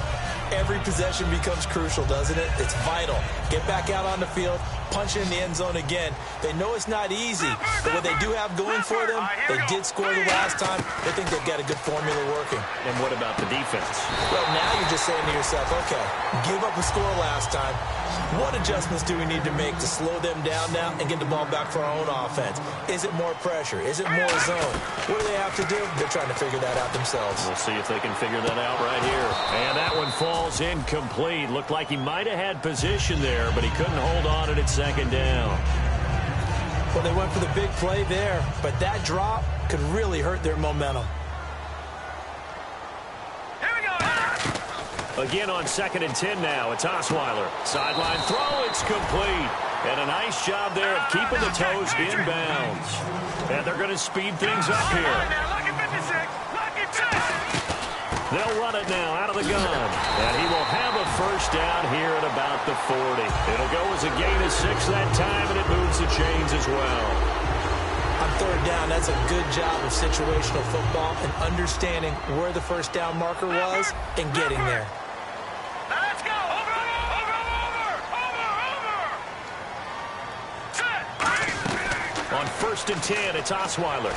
every possession becomes crucial, doesn't it? It's vital. Get back out on the field, punch it in the end zone again. They know it's not easy, but what they do have going for them, they did score the last time. They think they've got a good formula working. And what about the defense? Well, now you're just saying to yourself, okay, give up a score last time. What adjustments do we need to make to slow them down now and get the ball back for our own offense? Is it more pressure? Is it more zone? What do they have to do? They're trying to figure that out themselves. We'll see if they can figure that out right here. And that one falls incomplete. Looked like he might have had position there, but he couldn't hold on it at second down. Well, they went for the big play there, but that drop could really hurt their momentum. Again on 2nd and 10 now. It's Osweiler. Sideline throw. It's complete. And a nice job there of keeping the toes in bounds. And they're going to speed things up here. They'll run it now out of the gun. And he will have a first down here at about the 40. It'll go as a gain of 6 that time, and it moves the chains as well. On third down, that's a good job of situational football and understanding where the first down marker was and getting there. Now let's go. Over. On 1st and 10, it's Osweiler.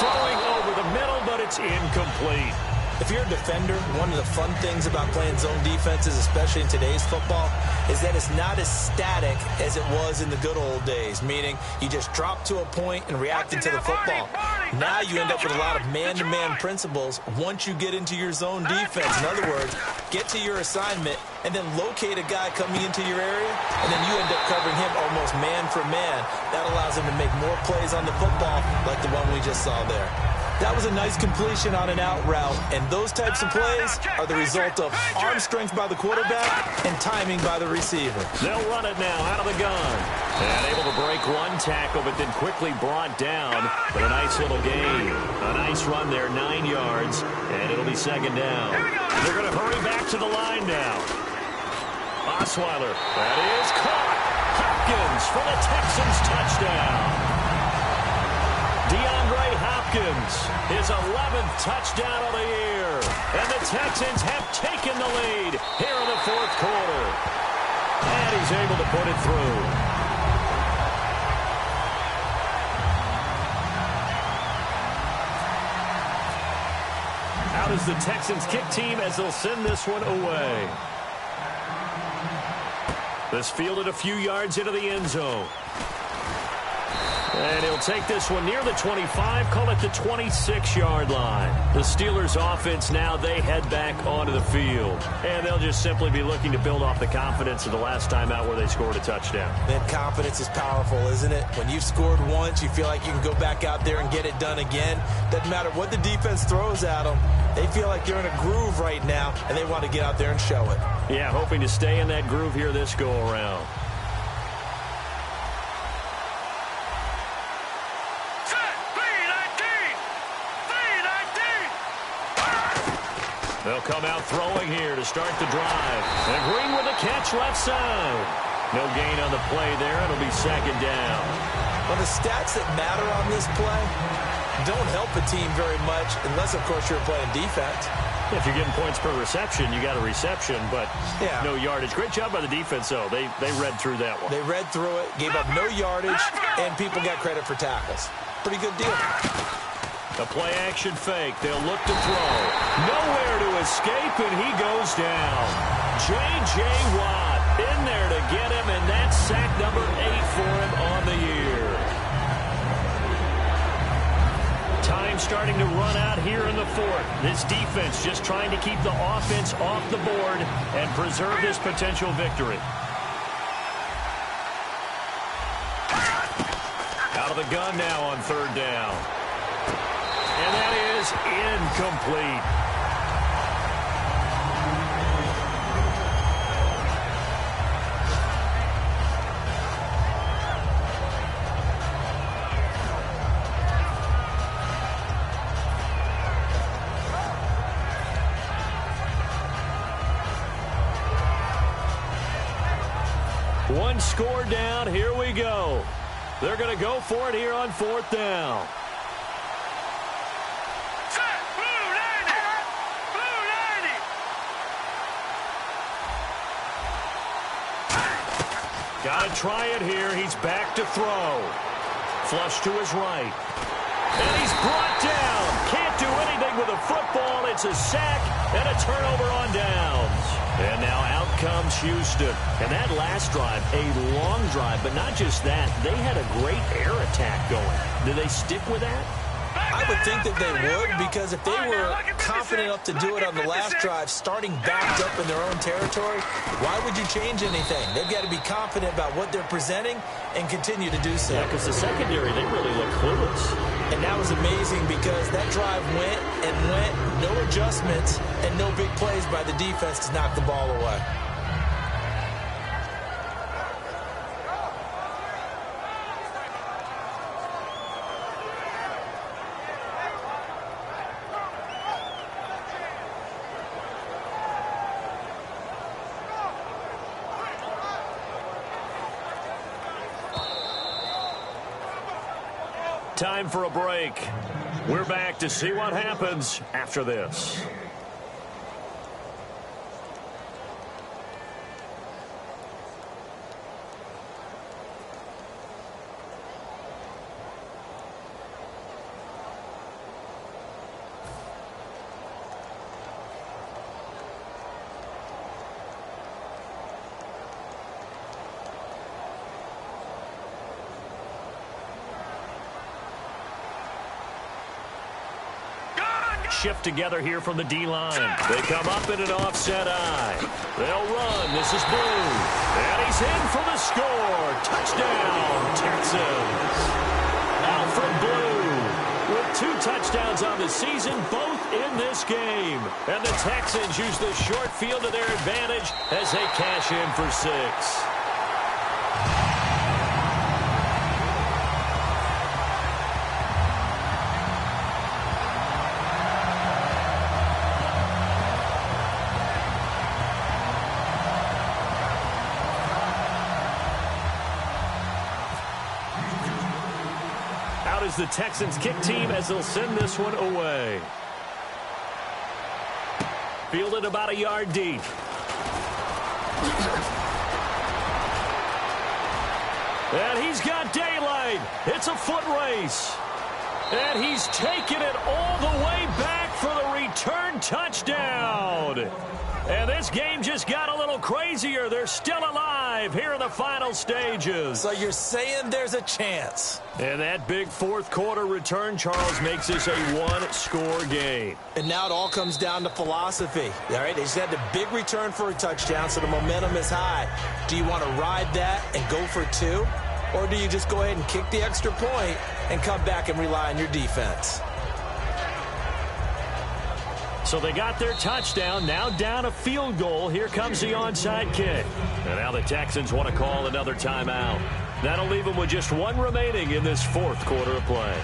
Throwing over the middle, but it's incomplete. If you're a defender, one of the fun things about playing zone defenses, especially in today's football, is that it's not as static as it was in the good old days, meaning you just drop to a point and react to the football. Now you end up with a lot of man-to-man principles once you get into your zone defense. In other words, get to your assignment and then locate a guy coming into your area, and then you end up covering him almost man for man. That allows him to make more plays on the football like the one we just saw there. That was a nice completion on an out route, and those types of plays are the result of arm strength by the quarterback and timing by the receiver. They'll run it now out of the gun. And able to break one tackle, but then quickly brought down. But a nice little gain. A nice run there, 9 yards, and it'll be 2nd down. They're going to hurry back to the line now. Osweiler, that is caught. Hopkins for the Texans touchdown. Hopkins, his 11th touchdown of the year. And the Texans have taken the lead here in the fourth quarter. And he's able to put it through. Out is the Texans kick team as they'll send this one away. This fielded a few yards into the end zone. And he'll take this one near the 25, call it the 26-yard line. The Steelers offense now, they head back onto the field. And they'll just simply be looking to build off the confidence of the last time out where they scored a touchdown. That confidence is powerful, isn't it? When you've scored once, you feel like you can go back out there and get it done again. Doesn't matter what the defense throws at them. They feel like they're in a groove right now, and they want to get out there and show it. Yeah, hoping to stay in that groove here this go-around. They'll come out throwing here to start the drive. And Green with a catch left side. No gain on the play there. It'll be 2nd down. Well, the stats that matter on this play don't help a team very much unless, of course, you're playing defense. If you're getting points per reception, you got a reception, but no yardage. Great job by the defense, though. They read through that one. They read through it, gave up no yardage, and people got credit for tackles. Pretty good deal. A play-action fake. They'll look to throw. Nowhere to escape, and he goes down. J.J. Watt in there to get him, and that's sack number 8 for him on the year. Time starting to run out here in the fourth. This defense just trying to keep the offense off the board and preserve this potential victory. Out of the gun now on third down. And that is incomplete. One score down. Here we go. They're going to go for it here on fourth down. Got to try it here. He's back to throw. Flush to his right. And he's brought down. Can't do anything with a football. It's a sack and a turnover on downs. And now out comes Houston. And that last drive, a long drive, but not just that. They had a great air attack going. Do they stick with that? I would think that they would, because if they were confident enough to do it on the last drive, starting backed up in their own territory, why would you change anything? They've got to be confident about what they're presenting and continue to do so. Yeah, because the secondary, they really look clueless. And that was amazing because that drive went and went, no adjustments, and no big plays by the defense to knock the ball away. Time for a break. We're back to see what happens after this. Shift together here from the D-line. They come up in an offset eye. They'll run. This is Blue. And he's in for the score. Touchdown, Texans. Alfred Blue with 2 touchdowns on the season, both in this game. And the Texans use the short field to their advantage as they cash in for 6. Is the Texans kick team as they'll send this one away. Fielded about a yard deep. And he's got daylight. It's a foot race. And he's taken it all the way back for the return touchdown. And this game just got a little crazier. They're still alive here in the final stages. So you're saying there's a chance. And that big fourth quarter return, Charles, makes this a 1-score game. And now it all comes down to philosophy. All right, they just had the big return for a touchdown, so the momentum is high. Do you want to ride that and go for 2? Or do you just go ahead and kick the extra point and come back and rely on your defense? So they got their touchdown, now down a field goal. Here comes the onside kick. And now the Texans want to call another timeout. That'll leave them with just 1 remaining in this fourth quarter of play.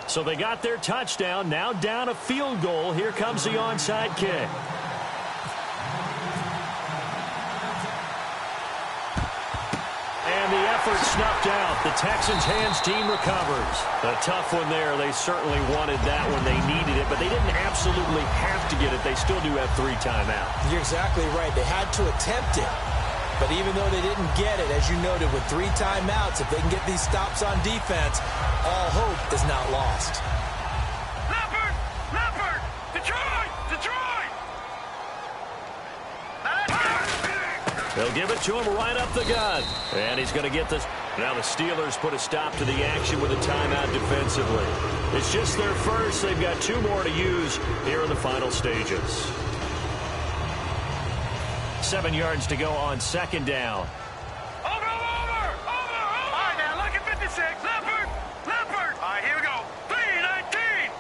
So they got their touchdown, now down a field goal. Here comes the onside kick. effort snuffed out. The Texans' hands team recovers. A tough one there. They certainly wanted that when they needed it, but they didn't absolutely have to get it. They still do have 3 timeouts. You're exactly right. They had to attempt it. But even though they didn't get it, as you noted, with 3 timeouts, if they can get these stops on defense, all hope is not lost. Leopard! Leopard! Detroit! Detroit! They'll give it to him right up the gut. And he's going to get this. Now the Steelers put a stop to the action with a timeout defensively. It's just their first. They've got 2 more to use here in the final stages. 7 yards to go on 2nd down. Over! All right, now look at 56. Leopard! Leopard! All right, here we go. 3-19.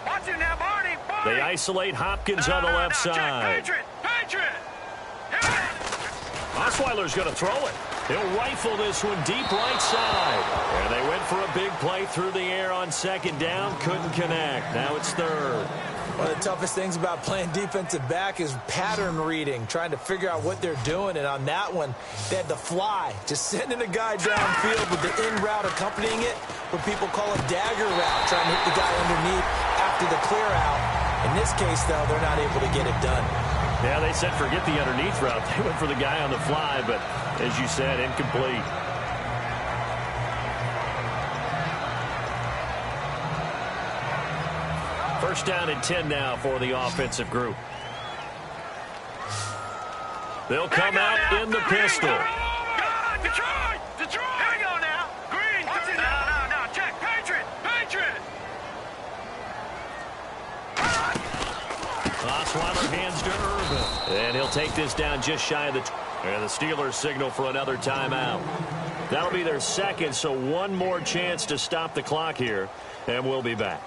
Watch it now, Barney. They isolate Hopkins on the left side. Patriot! Osweiler's going to throw it. He'll rifle this one deep right side. And they went for a big play through the air on 2nd down. Couldn't connect. Now it's 3rd. One of the toughest things about playing defensive back is pattern reading, trying to figure out what they're doing. And on that one, they had the fly, just sending a guy downfield with the in route accompanying it, what people call a dagger route, trying to hit the guy underneath after the clear out. In this case, though, they're not able to get it done. Yeah, they said forget the underneath route. They went for the guy on the fly, but as you said, incomplete. First down and 10 now for the offensive group. They'll come out in the pistol. Detroit! Detroit! Here we go now. Green. No. Check. Patriot. Osweiler hands to Urban. And he'll take this down just shy of the... And the Steelers signal for another timeout. That'll be their 2nd, so 1 more chance to stop the clock here. And we'll be back.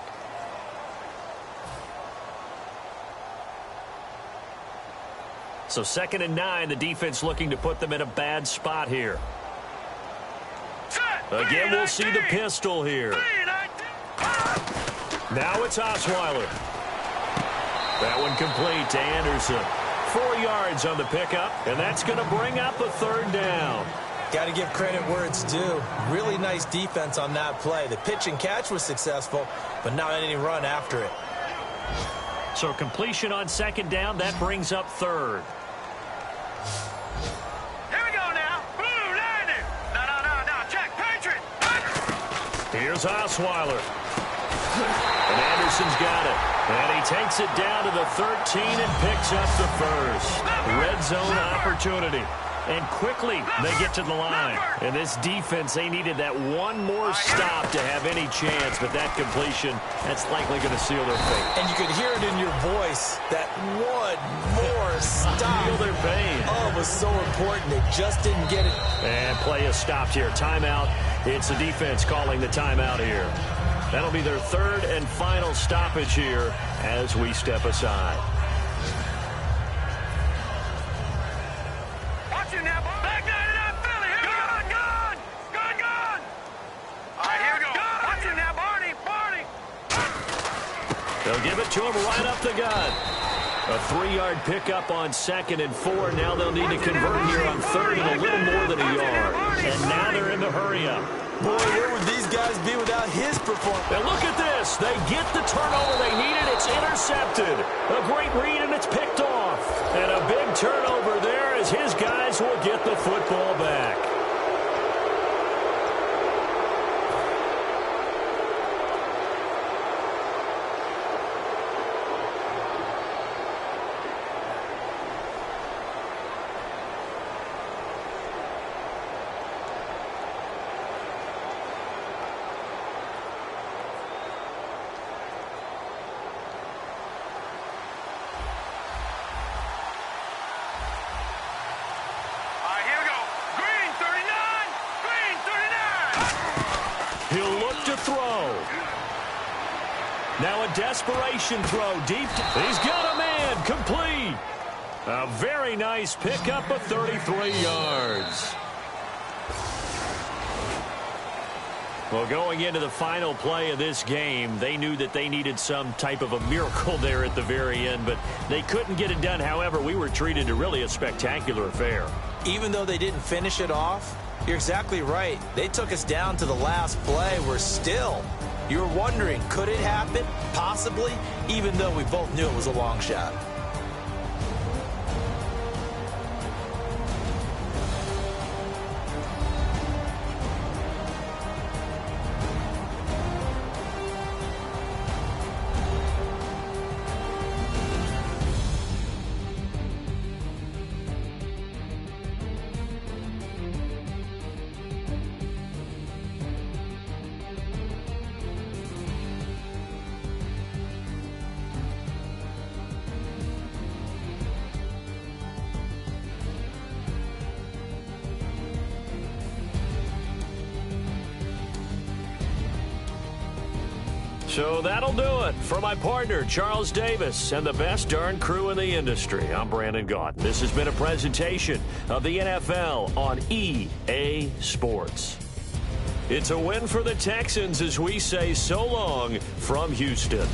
So 2nd and 9, the defense looking to put them in a bad spot here. Again, we'll see the pistol here. Now it's Osweiler. That one complete to Anderson. 4 yards on the pickup, and that's going to bring up a 3rd down. Got to give credit where it's due. Really nice defense on that play. The pitch and catch was successful, but not any run after it. So completion on 2nd down, that brings up 3rd. Here we go now. Blue landing. No. Check. Patriot. Here's Osweiler. And Anderson's got it. And he takes it down to the 13 and picks up the first. Red zone opportunity. And quickly they get to the line. And this defense, they needed that 1 more stop to have any chance. But that completion, that's likely going to seal their fate. And you could hear it in your voice, that 1 more stop. Feel their pain. Oh, it was so important. They just didn't get it. And play is stopped here. Timeout. It's the defense calling the timeout here. That'll be their 3rd and final stoppage here as we step aside. Watch it now. Back 99 Philly. Gone. All right, here we go. Watch it now, Barney. They'll give it to him right up the gut. A 3-yard pickup on 2nd and 4. Now they'll need to convert here on 3rd and a little more than a yard. And now they're in the hurry-up. Boy, where would these guys be without his performance? And look at this. They get the turnover they needed. It's intercepted. A great read, and it's picked off. And a big turnover there as his guys will get the football back. He'll look to throw. Now a desperation throw deep. He's got a man. Complete. A very nice pickup of 33 yards. Well, going into the final play of this game, they knew that they needed some type of a miracle there at the very end, but they couldn't get it done. However, we were treated to really a spectacular affair. Even though they didn't finish it off, you're exactly right. They took us down to the last play. You're wondering, could it happen? Possibly, even though we both knew it was a long shot. So that'll do it. For my partner, Charles Davis, and the best darn crew in the industry, I'm Brandon Gaudin. This has been a presentation of the NFL on EA Sports. It's a win for the Texans as we say so long from Houston.